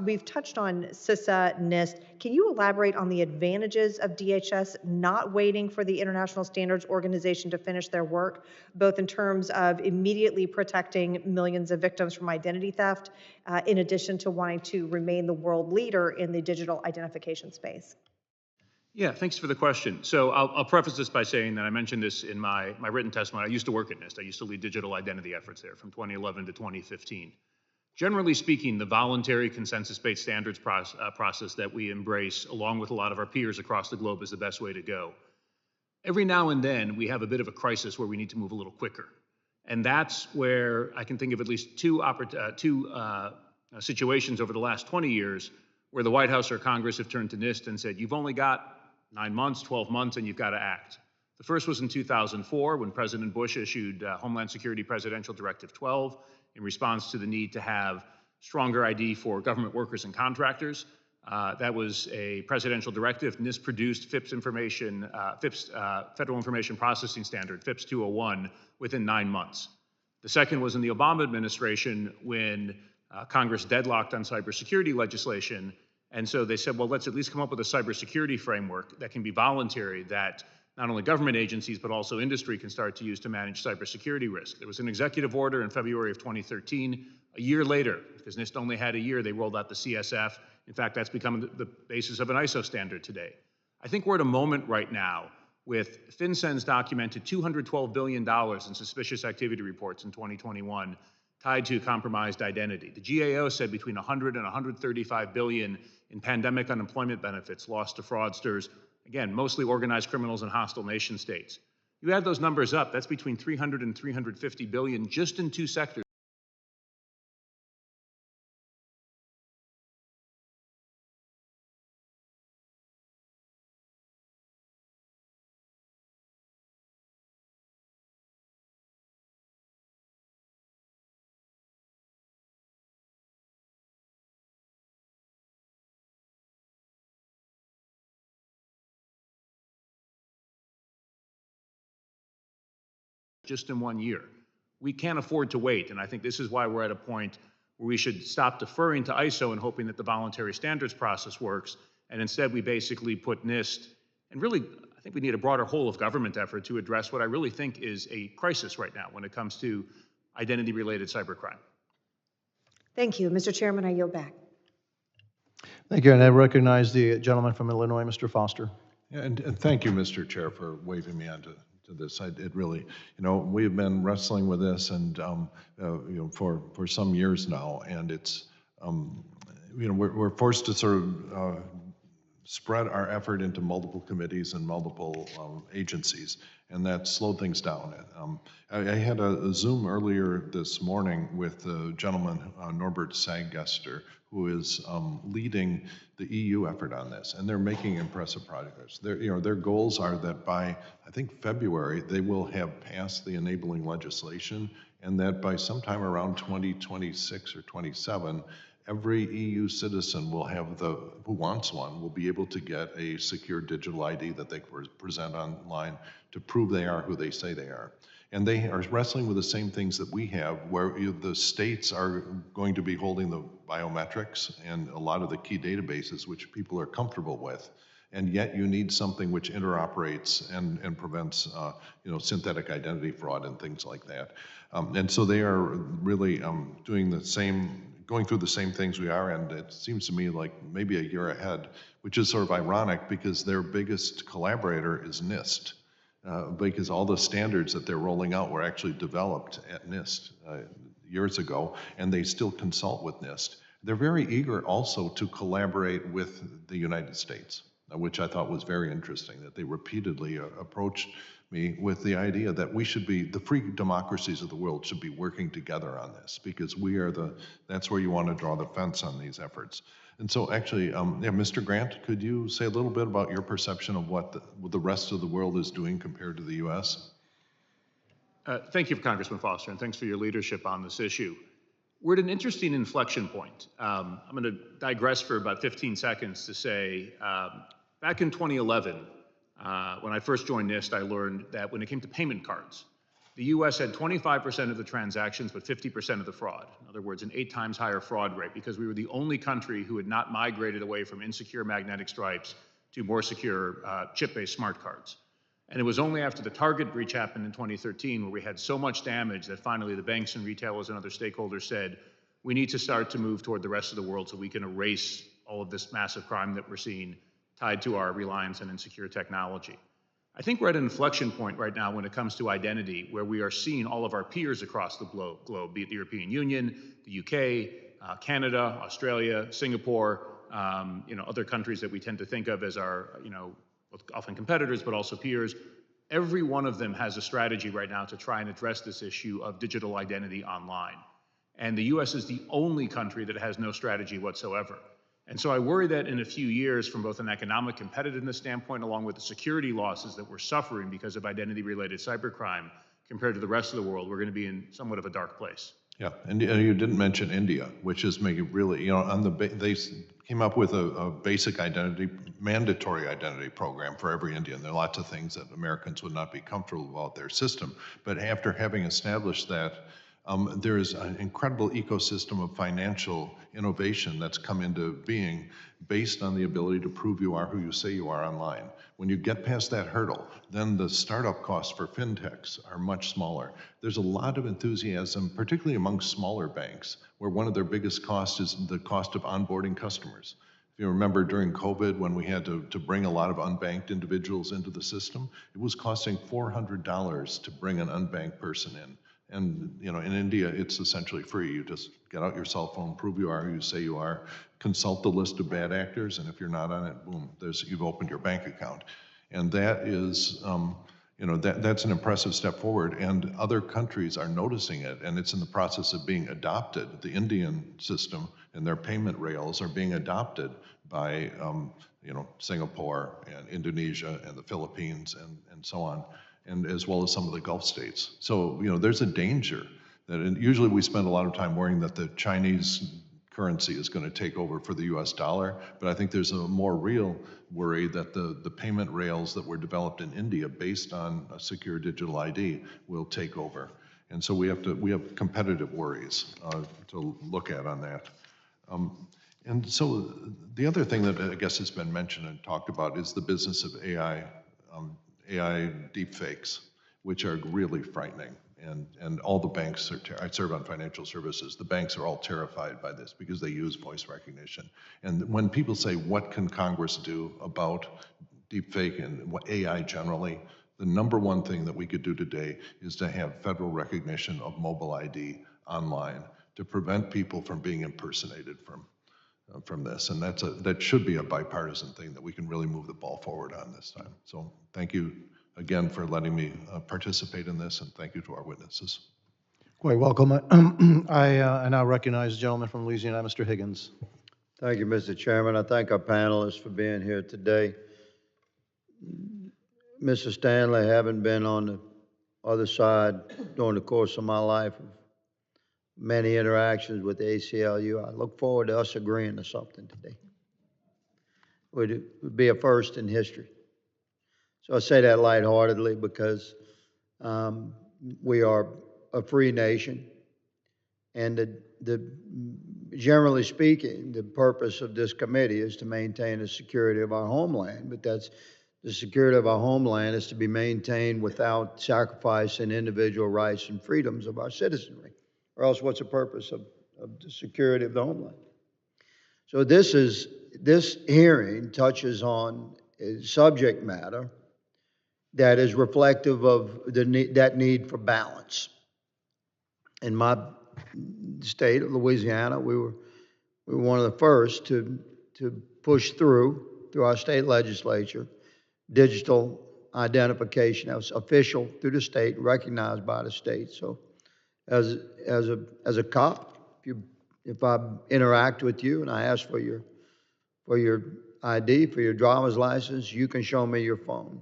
We've touched on CISA, NIST. Can you elaborate on the advantages of DHS not waiting for the International Standards Organization to finish their work, both in terms of immediately protecting millions of victims from identity theft, in addition to wanting to remain the world leader in the digital identification space? Yeah, thanks for the question. So I'll preface this by saying that I mentioned this in my written testimony. I used to work at NIST. I used to lead digital identity efforts there from 2011 to 2015. Generally speaking, the voluntary consensus-based standards process that we embrace, along with a lot of our peers across the globe, is the best way to go. Every now and then, we have a bit of a crisis where we need to move a little quicker. And that's where I can think of at least two situations over the last 20 years where the White House or Congress have turned to NIST and said, you've only got 9 months, 12 months, and you've got to act. The first was in 2004 when President Bush issued Homeland Security Presidential Directive 12 in response to the need to have stronger ID for government workers and contractors. That was a presidential directive. NIST produced FIPS Federal Information Processing Standard, FIPS 201, within 9 months. The second was in the Obama administration when Congress deadlocked on cybersecurity legislation. And so they said, well, let's at least come up with a cybersecurity framework that can be voluntary, that not only government agencies, but also industry can start to use to manage cybersecurity risk. There was an executive order in February of 2013. A year later, because NIST only had a year, they rolled out the CSF. In fact, that's become the basis of an ISO standard today. I think we're at a moment right now with FinCEN's documented $212 billion in suspicious activity reports in 2021 tied to compromised identity. The GAO said between 100 and 135 billion in pandemic unemployment benefits lost to fraudsters, again, mostly organized criminals and hostile nation states. You add those numbers up, that's between 300 and 350 billion just in 2 sectors. Just in 1 year. We can't afford to wait, and I think this is why we're at a point where we should stop deferring to ISO and hoping that the voluntary standards process works, and instead we basically put NIST, and really, I think we need a broader whole of government effort to address what I really think is a crisis right now when it comes to identity-related cybercrime. Thank you. Mr. Chairman, I yield back. Thank you, and I recognize the gentleman from Illinois, Mr. Foster. Yeah, and thank you, Mr. Chair, for waving me onto this. It really, we have been wrestling with this and, for some years now, and it's, we're forced to sort of spread our effort into multiple committees and multiple agencies, and that slowed things down. I had a Zoom earlier this morning with the gentleman, Norbert Saggester, who is leading the EU effort on this, and they're making impressive progress. Their goals are that by, I think, February, they will have passed the enabling legislation, and that by sometime around 2026 or 27, every EU citizen will have who wants one, will be able to get a secure digital ID that they present online to prove they are who they say they are. And they are wrestling with the same things that we have, where the states are going to be holding the biometrics and a lot of the key databases which people are comfortable with. And yet you need something which interoperates and prevents synthetic identity fraud and things like that. And so they are really doing the same, going through the same things we are, and it seems to me like maybe a year ahead, which is sort of ironic because their biggest collaborator is NIST. Because all the standards that they're rolling out were actually developed at NIST years ago, and they still consult with NIST. They're very eager also to collaborate with the United States, which I thought was very interesting, that they repeatedly approached me with the idea that we should be, the free democracies of the world should be working together on this, because we are that's where you want to draw the fence on these efforts. And so actually, Mr. Grant, could you say a little bit about your perception of what the rest of the world is doing compared to the US? Thank you, Congressman Foster, and thanks for your leadership on this issue. We're at an interesting inflection point. I'm going to digress for about 15 seconds to say, back in 2011, when I first joined NIST, I learned that when it came to payment cards, the US had 25% of the transactions, but 50% of the fraud. In other words, an 8 times higher fraud rate, because we were the only country who had not migrated away from insecure magnetic stripes to more secure chip-based smart cards. And it was only after the Target breach happened in 2013 where we had so much damage that finally the banks and retailers and other stakeholders said, we need to start to move toward the rest of the world so we can erase all of this massive crime that we're seeing tied to our reliance on insecure technology. I think we're at an inflection point right now when it comes to identity, where we are seeing all of our peers across the globe, be it the European Union, the UK, Canada, Australia, Singapore, other countries that we tend to think of as our, often competitors, but also peers. Every one of them has a strategy right now to try and address this issue of digital identity online. And the US is the only country that has no strategy whatsoever. And so I worry that in a few years, from both an economic competitiveness standpoint, along with the security losses that we're suffering because of identity-related cybercrime, compared to the rest of the world, we're going to be in somewhat of a dark place. Yeah, and you didn't mention India, which is making really, they came up with a basic identity, mandatory identity program for every Indian. There are lots of things that Americans would not be comfortable about their system, but after having established that, there is an incredible ecosystem of financial innovation that's come into being based on the ability to prove you are who you say you are online. When you get past that hurdle, then the startup costs for fintechs are much smaller. There's a lot of enthusiasm, particularly among smaller banks, where one of their biggest costs is the cost of onboarding customers. If you remember during COVID, when we had to bring a lot of unbanked individuals into the system, it was costing $400 to bring an unbanked person in. And in India, it's essentially free. You just get out your cell phone, prove you are who you say you are, consult the list of bad actors, and if you're not on it, boom, you've opened your bank account. And that is, that's an impressive step forward, and other countries are noticing it, and it's in the process of being adopted. The Indian system and their payment rails are being adopted by, Singapore and Indonesia and the Philippines and so on, and as well as some of the Gulf states. So, there's a danger that, and usually we spend a lot of time worrying that the Chinese currency is going to take over for the US dollar, but I think there's a more real worry that the payment rails that were developed in India based on a secure digital ID will take over. And so we have competitive worries to look at on that. And so the other thing that I guess has been mentioned and talked about is the business of AI deepfakes, which are really frightening. And all the banks I serve on financial services, the banks are all terrified by this because they use voice recognition. And when people say, what can Congress do about deepfake and AI generally, the number one thing that we could do today is to have federal recognition of mobile ID online to prevent people from being impersonated from this. And that should be a bipartisan thing that we can really move the ball forward on this time. So thank you again for letting me participate in this, and thank you to our witnesses. Quite welcome. I now recognize the gentleman from Louisiana, Mr. Higgins. Thank you, Mr. Chairman. I thank our panelists for being here today. Mr. Stanley, having been on the other side during the course of my life, many interactions with the ACLU, I look forward to us agreeing to something today. It would be a first in history. So I say that lightheartedly because we are a free nation, and generally speaking, the purpose of this committee is to maintain the security of our homeland, but the security of our homeland is to be maintained without sacrificing individual rights and freedoms of our citizenry, or else what's the purpose of the security of the homeland? So this hearing touches on a subject matter that is reflective of that need for balance. In my state of Louisiana, we were one of the first to push through our state legislature digital identification that was official through the state, recognized by the state. So, as a cop, if I interact with you and I ask for your ID, for your driver's license, you can show me your phone.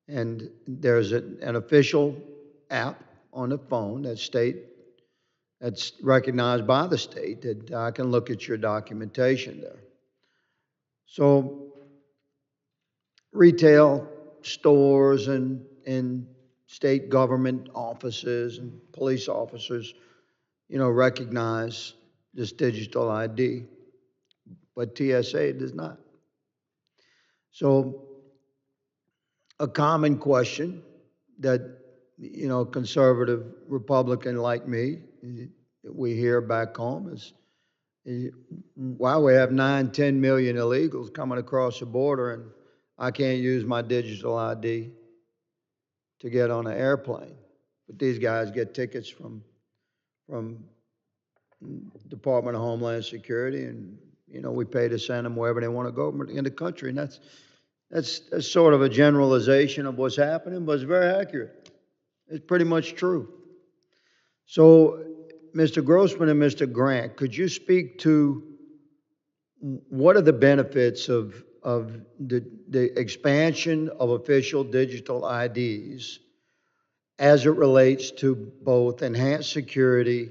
And there's an official app on the phone that's recognized by the state that I can look at your documentation there. So retail stores and state government offices and police officers, recognize this digital ID, but TSA does not. So a common question that, a conservative Republican like me, we hear back home is why we have 9-10 million illegals coming across the border and I can't use my digital ID to get on an airplane. But these guys get tickets from Department of Homeland Security, and we pay to send them wherever they want to go in the country. And that's sort of a generalization of what's happening, but it's very accurate. It's pretty much true. So, Mr. Grossman and Mr. Grant, could you speak to what are the benefits of the expansion of official digital IDs as it relates to both enhanced security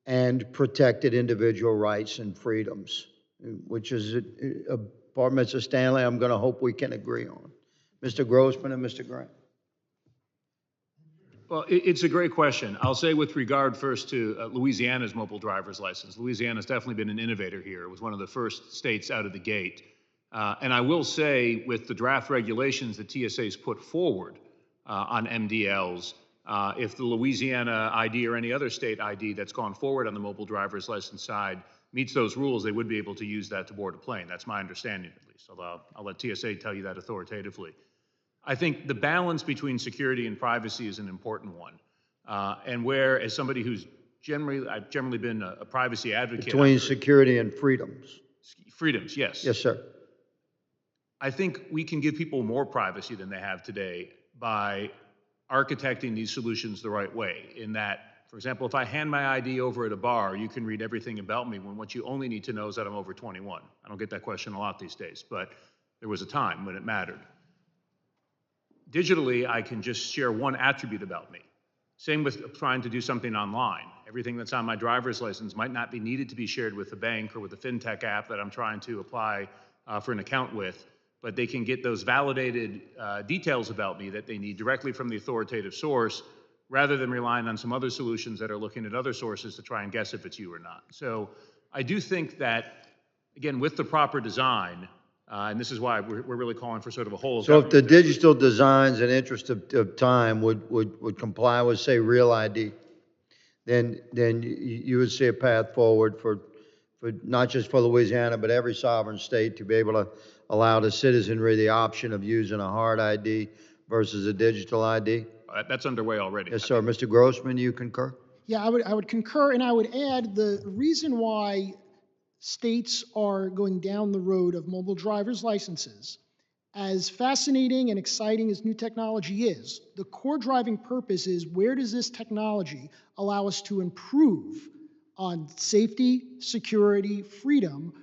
and protected individual rights and freedoms, which is a part, Mr. Stanley, I'm going to hope we can agree on. Mr. Grossman and Mr. Grant. Well, it's a great question. I'll say with regard first to Louisiana's mobile driver's license. Louisiana's definitely been an innovator here. It was one of the first states out of the gate. And I will say with the draft regulations that TSA's put forward on MDLs, if the Louisiana ID or any other state ID that's gone forward on the mobile driver's license side meets those rules, they would be able to use that to board a plane. That's my understanding, at least, although I'll let TSA tell you that authoritatively. I think the balance between security and privacy is an important one. And where, as somebody who's I've generally been a privacy advocate. Between security and freedoms. Freedoms, yes. Yes, sir. I think we can give people more privacy than they have today by architecting these solutions the right way. In that, for example, if I hand my ID over at a bar, you can read everything about me when what you only need to know is that I'm over 21. I don't get that question a lot these days, but there was a time when it mattered. Digitally, I can just share one attribute about me. Same with trying to do something online. Everything that's on my driver's license might not be needed to be shared with the bank or with the fintech app that I'm trying to apply for an account with, but they can get those validated details about me that they need directly from the authoritative source, rather than relying on some other solutions that are looking at other sources to try and guess if it's you or not. So I do think that, again, with the proper design, and this is why we're really calling for sort of a whole. So if the digital designs in interest of time would comply with, say, Real ID, then you would see a path forward for not just for Louisiana, but every sovereign state to be able to allow the citizenry the option of using a hard ID versus a digital ID? That's underway already. Yes, sir. Mr. Grossman, you concur? Yeah, I would concur, and I would add the reason why states are going down the road of mobile driver's licenses, as fascinating and exciting as new technology is, the core driving purpose is where does this technology allow us to improve on safety, security, freedom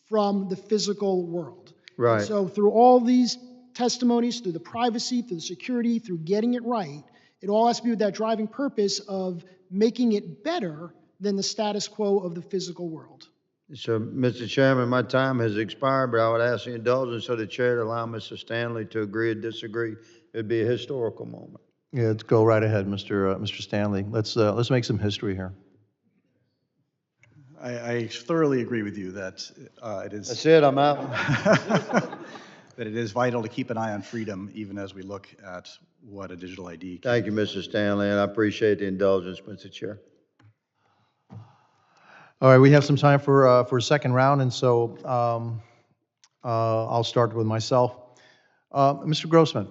from the physical world. Right. And so through all these testimonies, through the privacy, through the security, through getting it right, it all has to be with that driving purpose of making it better than the status quo of the physical world. So, Mr. Chairman, my time has expired, but I would ask the indulgence of the chair to allow Mr. Stanley to agree or disagree. It'd be a historical moment. Yeah, let's go right ahead, Mr. Stanley. Let's make some history here. I thoroughly agree with you that it is. That's it, I'm out. That it is vital to keep an eye on freedom, even as we look at what a digital ID can. Thank you, Mr. Stanley, and I appreciate the indulgence, Mr. Chair. All right, we have some time for a second round, and so I'll start with myself. Mr. Grossman,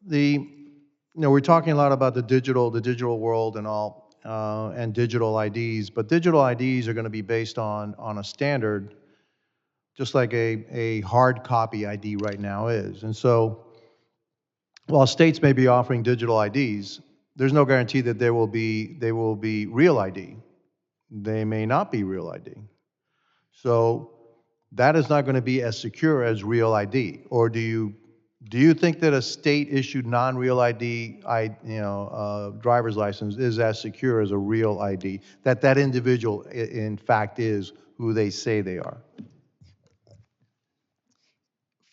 we're talking a lot about the digital world and all, and digital IDs, but digital IDs are going to be based on a standard, just like a hard copy ID right now is. And so, while states may be offering digital IDs, there's no guarantee that they will be real ID. They may not be real ID. So that is not going to be as secure as real ID. Or do you think that a state-issued non-real ID, driver's license is as secure as a real ID? That individual, in fact, is who they say they are?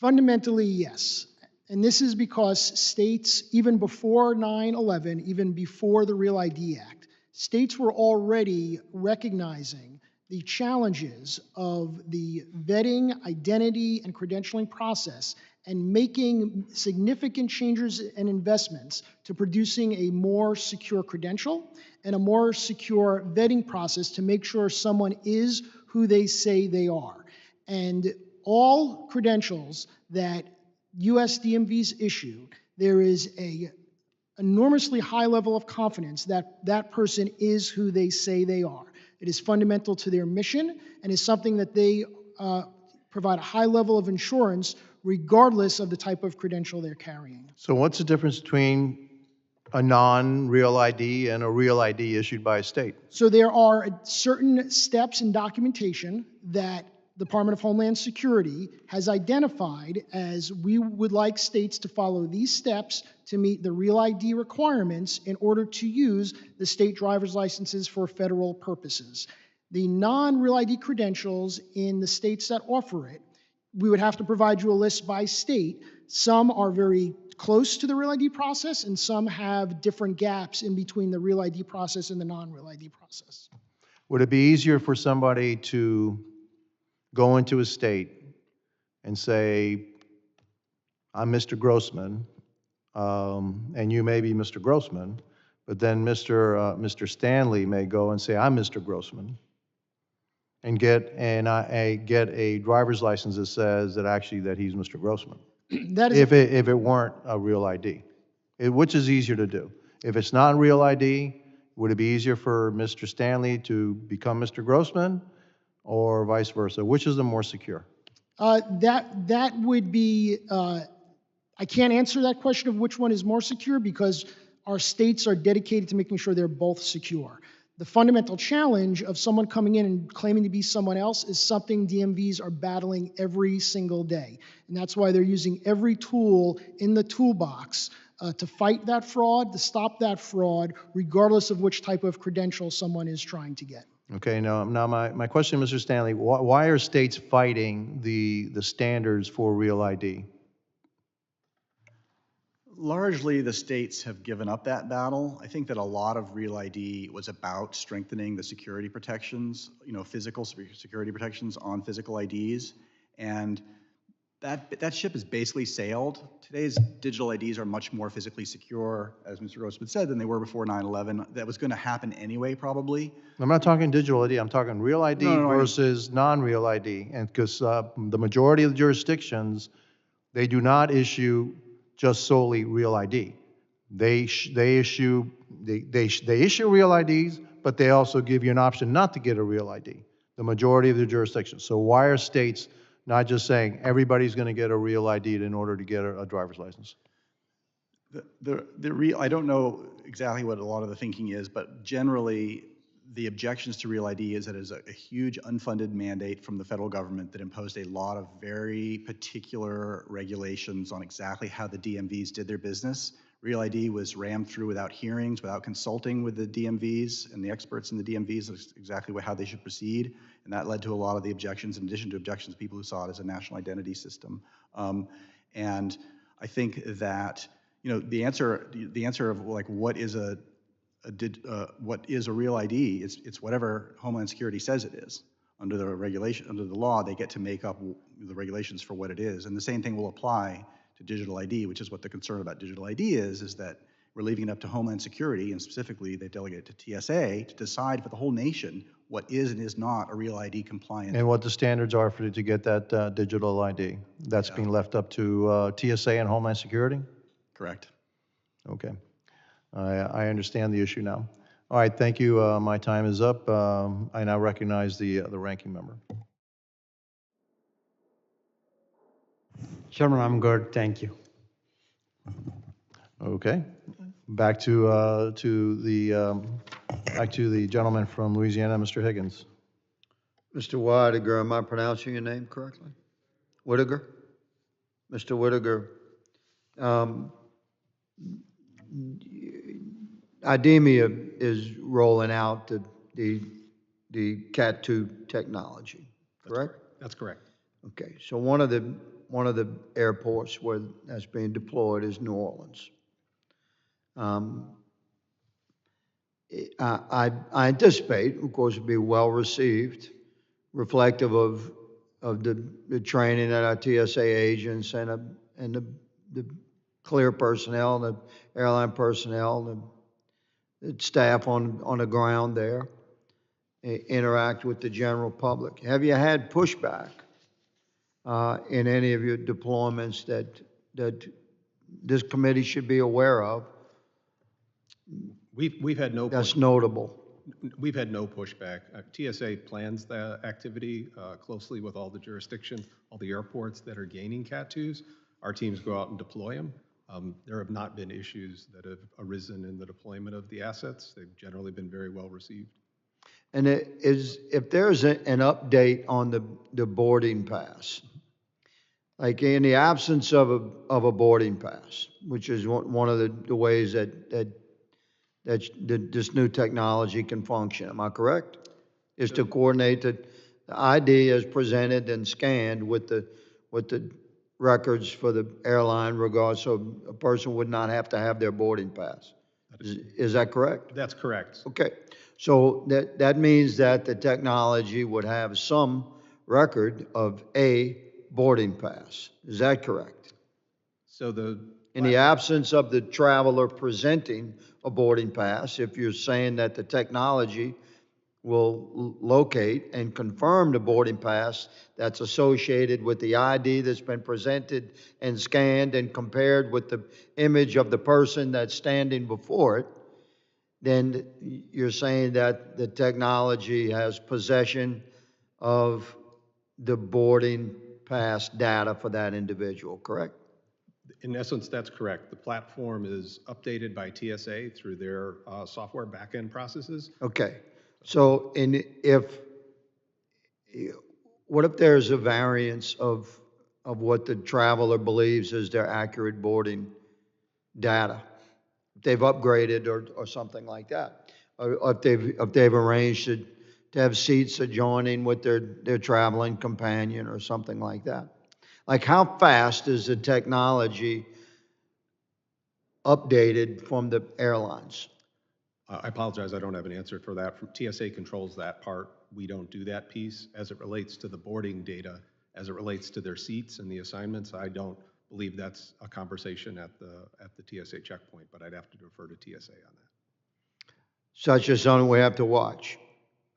Fundamentally, yes. And this is because states, even before 9/11, even before the Real ID Act, states were already recognizing the challenges of the vetting, identity, and credentialing process and making significant changes and investments to producing a more secure credential and a more secure vetting process to make sure someone is who they say they are. And all credentials that US DMVs issue, there is a enormously high level of confidence that that person is who they say they are. It is fundamental to their mission and is something that they provide a high level of insurance regardless of the type of credential they're carrying. So what's the difference between a non-real ID and a real ID issued by a state? So there are certain steps in documentation that Department of Homeland Security has identified as we would like states to follow these steps to meet the Real ID requirements in order to use the state driver's licenses for federal purposes. The non-Real ID credentials in the states that offer it, we would have to provide you a list by state. Some are very close to the Real ID process, and some have different gaps in between the Real ID process and the non-Real ID process. Would it be easier for somebody to go into a state and say, I'm Mr. Grossman, and you may be Mr. Grossman, but then Mr. Stanley may go and say, I'm Mr. Grossman, and get a driver's license that says that he's Mr. Grossman? That is, If it weren't a real ID, which is easier to do? If it's not real ID, would it be easier for Mr. Stanley to become Mr. Grossman, or vice versa? Which is the more secure? that would be, I can't answer that question of which one is more secure because our states are dedicated to making sure they're both secure. The fundamental challenge of someone coming in and claiming to be someone else is something DMVs are battling every single day. And that's why they're using every tool in the toolbox to fight that fraud, to stop that fraud, regardless of which type of credential someone is trying to get. Okay, now my question, Mr. Stanley, why are states fighting the standards for real ID? Largely, the states have given up that battle. I think that a lot of Real ID was about strengthening the security protections, physical security protections on physical IDs, and that ship has basically sailed. Today's digital IDs are much more physically secure, as Mr. Grossman said, than they were before 9/11. That was going to happen anyway, probably. I'm not talking digital ID, I'm talking real ID No, versus non-real ID. And because the majority of the jurisdictions, they do not issue just solely real ID. They issue real IDs, but they also give you an option not to get a real ID. The majority of the jurisdictions. So why are states not just saying everybody's going to get a real ID in order to get a driver's license? I don't know exactly what a lot of the thinking is, but generally the objections to Real ID is that it is a huge unfunded mandate from the federal government that imposed a lot of very particular regulations on exactly how the DMVs did their business. Real ID was rammed through without hearings, without consulting with the DMVs and the experts in the DMVs as exactly how they should proceed, and that led to a lot of the objections, in addition to objections people who saw it as a national identity system. And I think that the answer of like what is a real ID? It's whatever Homeland Security says it is. Under the regulation, under the law, they get to make up the regulations for what it is, and the same thing will apply to digital ID, which is what the concern about digital ID is that we're leaving it up to Homeland Security, and specifically they delegate it to TSA to decide for the whole nation what is and is not a Real ID compliant. And what the standards are to get that digital ID. That's being left up to TSA and Homeland Security? Correct. Okay. I understand the issue now. All right, thank you. My time is up. I now recognize the ranking member. Chairman, I'm good, thank you. Okay. Back to the gentleman from Louisiana, Mr. Higgins. Mr. Whittaker, am I pronouncing your name correctly? Whittaker? Mr. Whittaker, IDEMIA is rolling out the Cat 2 technology, correct? That's correct. Okay, so one of the airports where that's being deployed is New Orleans. I anticipate, of course, it'll be well received, reflective of the training that our TSA agents and the clear personnel, the airline personnel, the staff on the ground there interact with the general public. Have you had pushback in any of your deployments that this committee should be aware of? We've had no. That's notable. We've had no pushback. TSA plans the activity closely with all the jurisdictions, all the airports that are gaining Cat 2s. Our teams go out and deploy them. There have not been issues that have arisen in the deployment of the assets. They've generally been very well received. And if there's an update on the boarding pass, like in the absence of a boarding pass, which is one of the ways that this new technology can function, am I correct? Is to coordinate the ID as presented and scanned with the records for the airline regards, so a person would not have to have their boarding pass. Is that correct? That's correct. Okay, so that means that the technology would have some record of a boarding pass. Is that correct? So In the absence of the traveler presenting a boarding pass, if you're saying that the technology will locate and confirm the boarding pass that's associated with the ID that's been presented and scanned and compared with the image of the person that's standing before it, then you're saying that the technology has possession of the boarding pass data for that individual, correct? in essence, that's correct. The platform is updated by TSA through their software backend processes. Okay, so what if there's a variance of what the traveler believes is their accurate boarding data? They've upgraded or something like that. Or if they've arranged to have seats adjoining with their traveling companion or something like that. Like how fast is the technology updated from the airlines? I apologize, I don't have an answer for that. TSA controls that part. We don't do that piece. As it relates to the boarding data, as it relates to their seats and the assignments, I don't believe that's a conversation at the TSA checkpoint, but I'd have to defer to TSA on that. Such as something we have to watch.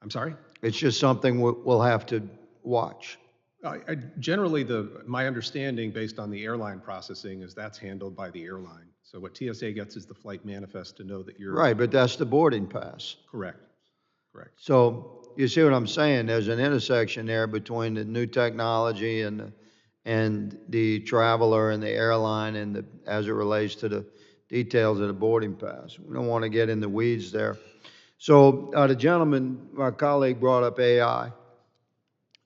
I'm sorry? It's just something we'll have to watch. Generally, my understanding based on the airline processing is that's handled by the airline. So what TSA gets is the flight manifest to know that you're Right, but that's the boarding pass. correct. Correct. So you see what I'm saying? There's an intersection there between the new technology and the traveler and the airline and as it relates to the details of the boarding pass. We don't want to get in the weeds there. So the gentleman, my colleague, brought up AI.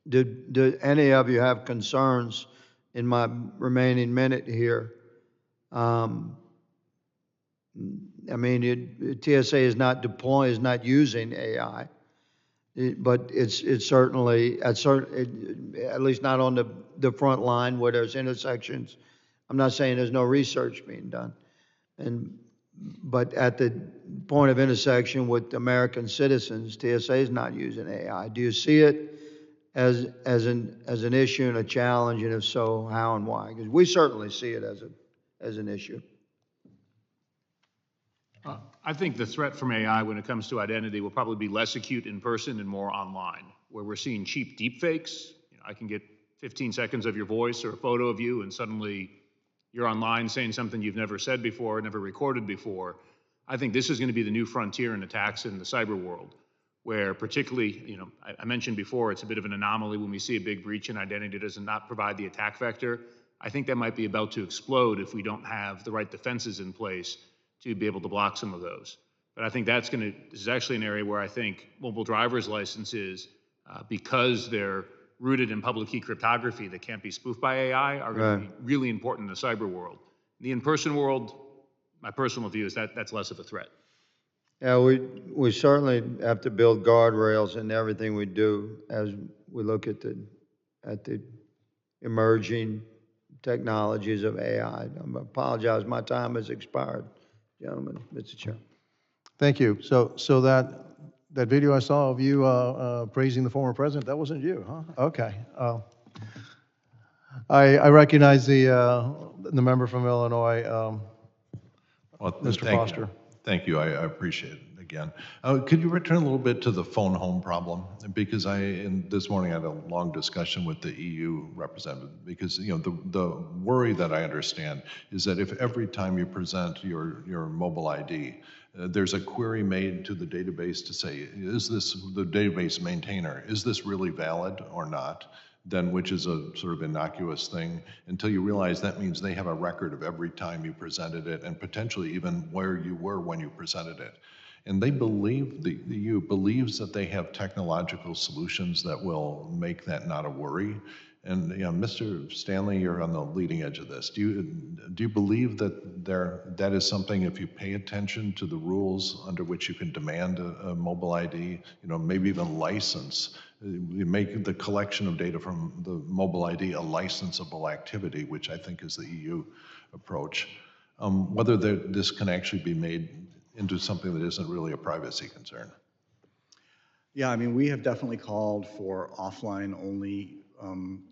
Do any of you have concerns in my remaining minute here? I mean, TSA is not deploying, is not using AI, but it's certainly, at least not on the front line where there's intersections. I'm not saying there's no research being done, but at the point of intersection with American citizens, TSA is not using AI. Do you see it as an issue and a challenge, and if so, how and why? Because we certainly see it as an issue. I think the threat from AI when it comes to identity will probably be less acute in person and more online, where we're seeing cheap deepfakes. I can get 15 seconds of your voice or a photo of you, and suddenly you're online saying something you've never said before, never recorded before. I think this is going to be the new frontier in attacks in the cyber world, where particularly, I mentioned before, it's a bit of an anomaly when we see a big breach in identity that does not provide the attack vector. I think that might be about to explode if we don't have the right defenses in place to be able to block some of those. But I think this is actually an area where I think mobile driver's licenses, because they're rooted in public key cryptography that can't be spoofed by AI, are going to be really important in the cyber world. In the in-person world, my personal view is that that's less of a threat. Yeah, we certainly have to build guardrails in everything we do as we look at the emerging technologies of AI. I apologize, my time has expired, gentlemen, Mr. Chairman. Thank you. So that video I saw of you praising the former president, that wasn't you, huh? Okay. I recognize the member from Illinois, Mr. Foster. Thank you. I appreciate it again. Could you return a little bit to the phone home problem? Because this morning I had a long discussion with the EU representative, because the worry that I understand is that if every time you present your mobile ID, there's a query made to the database to say, is this the database maintainer, is this really valid or not? Then which is a sort of innocuous thing, until you realize that means they have a record of every time you presented it and potentially even where you were when you presented it. And they believe, the EU believes that they have technological solutions that will make that not a worry. And Mr. Stanley, you're on the leading edge of this. Do you believe that that is something, if you pay attention to the rules under which you can demand a mobile ID, maybe even license, you make the collection of data from the mobile ID a licensable activity, which I think is the EU approach, whether this can actually be made into something that isn't really a privacy concern? Yeah, I mean, we have definitely called for offline only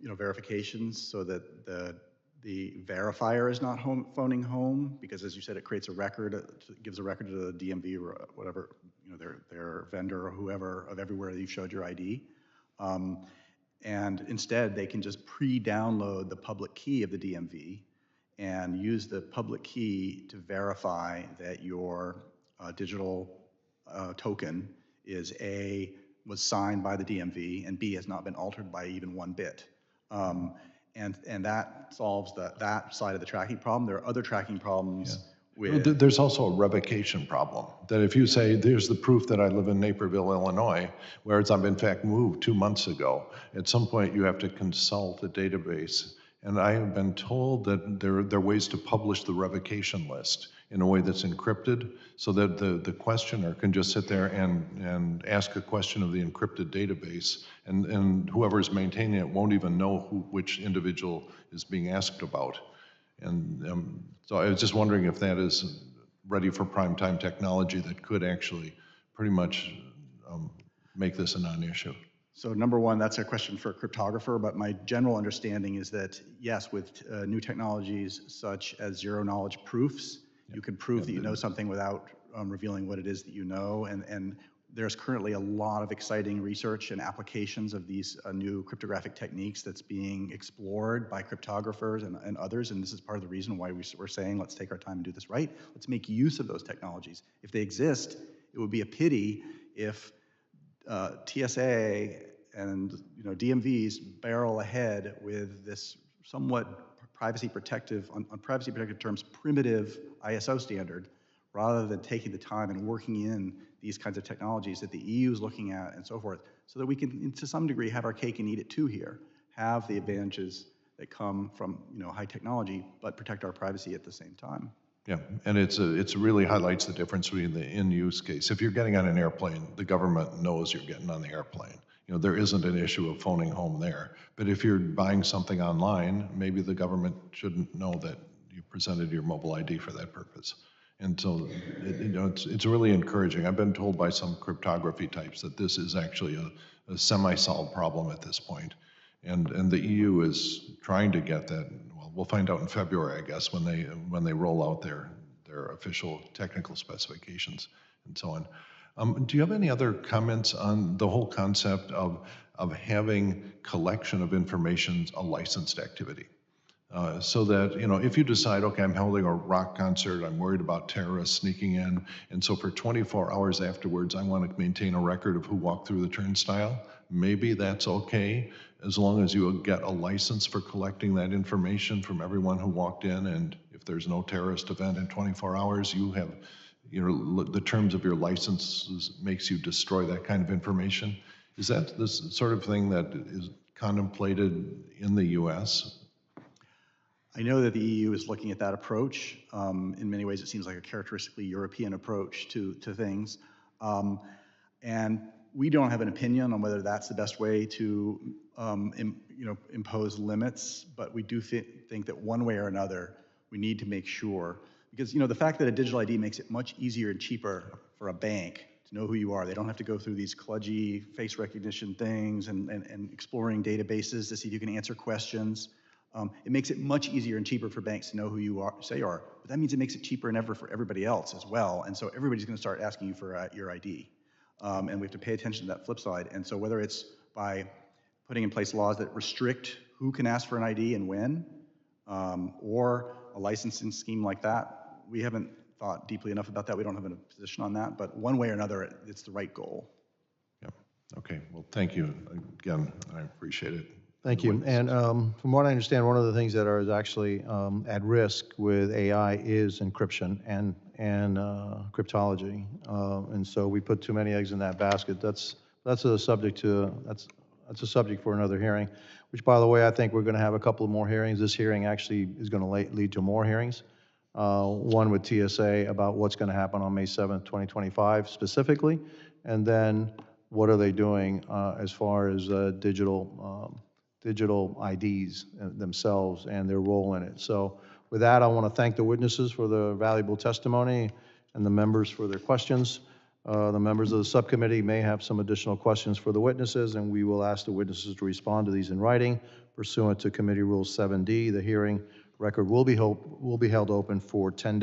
verifications so that the verifier is not phoning home, because as you said, it creates a record, gives a record to the DMV or whatever, their vendor or whoever of everywhere you showed your ID. And instead, they can just pre-download the public key of the DMV and use the public key to verify that your digital token is was signed by the DMV, and B, has not been altered by even one bit. And that solves that side of the tracking problem. There are other tracking problems with... There's also a revocation problem, that if you say, there's the proof that I live in Naperville, Illinois, whereas I've in fact moved 2 months ago, at some point you have to consult a database. And I have been told that there are ways to publish the revocation list in a way that's encrypted, so that the questioner can just sit there and ask a question of the encrypted database, and whoever's maintaining it won't even know which individual is being asked about. And so I was just wondering if that is ready for prime time technology that could actually pretty much make this a non-issue. So number one, that's a question for a cryptographer, but my general understanding is that, yes, with new technologies such as zero-knowledge proofs, you can prove that you know something without revealing what it is that you know, and there's currently a lot of exciting research and applications of these new cryptographic techniques that's being explored by cryptographers and others, and this is part of the reason why we're saying, let's take our time and do this right. Let's make use of those technologies. If they exist, it would be a pity if TSA and DMVs barrel ahead with this somewhat privacy protective, on privacy protective terms, primitive ISO standard, rather than taking the time and working in these kinds of technologies that the EU is looking at and so forth, so that we can, to some degree, have our cake and eat it too here, have the advantages that come from high technology, but protect our privacy at the same time. Yeah, and it's really highlights the difference between the in-use case. If you're getting on an airplane, the government knows you're getting on the airplane. There isn't an issue of phoning home there. But if you're buying something online, maybe the government shouldn't know that you presented your mobile ID for that purpose. And so, it's really encouraging. I've been told by some cryptography types that this is actually a semi-solved problem at this point. And the EU is trying to get that. Well, we'll find out in February, I guess, when they roll out their official technical specifications and so on. Do you have any other comments on the whole concept of having collection of information a licensed activity? So that, if you decide, okay, I'm holding a rock concert, I'm worried about terrorists sneaking in, and so for 24 hours afterwards, I want to maintain a record of who walked through the turnstile, maybe that's okay, as long as you get a license for collecting that information from everyone who walked in, and if there's no terrorist event in 24 hours, you have, the terms of your license makes you destroy that kind of information. Is that this sort of thing that is contemplated in the US? I know that the EU is looking at that approach. In many ways, it seems like a characteristically European approach to things. And we don't have an opinion on whether that's the best way to impose limits, but we do think that one way or another, we need to make sure, because the fact that a digital ID makes it much easier and cheaper for a bank to know who you are. They don't have to go through these kludgy face recognition things and exploring databases to see if you can answer questions. It makes it much easier and cheaper for banks to know who you say you are, but that means it makes it cheaper and ever for everybody else as well. And so everybody's going to start asking you for your ID. And we have to pay attention to that flip side. And so whether it's by putting in place laws that restrict who can ask for an ID and when, or a licensing scheme like that, we haven't thought deeply enough about that. We don't have a position on that, but one way or another, it's the right goal. Yeah. Okay. Well, thank you again. I appreciate it. Thank you. And from what I understand, one of the things that is actually at risk with AI is encryption and and cryptology. And so we put too many eggs in that basket. That's a subject that's a subject for another hearing, which, by the way, I think we're going to have a couple of more hearings. This hearing actually is going to lead to more hearings. One with TSA about what's going to happen on May 7th, 2025 specifically, and then what are they doing as far as digital IDs themselves and their role in it. So with that, I want to thank the witnesses for the valuable testimony and the members for their questions. The members of the subcommittee may have some additional questions for the witnesses, and we will ask the witnesses to respond to these in writing pursuant to Committee Rule 7D. The hearing record will be held open for 10 days.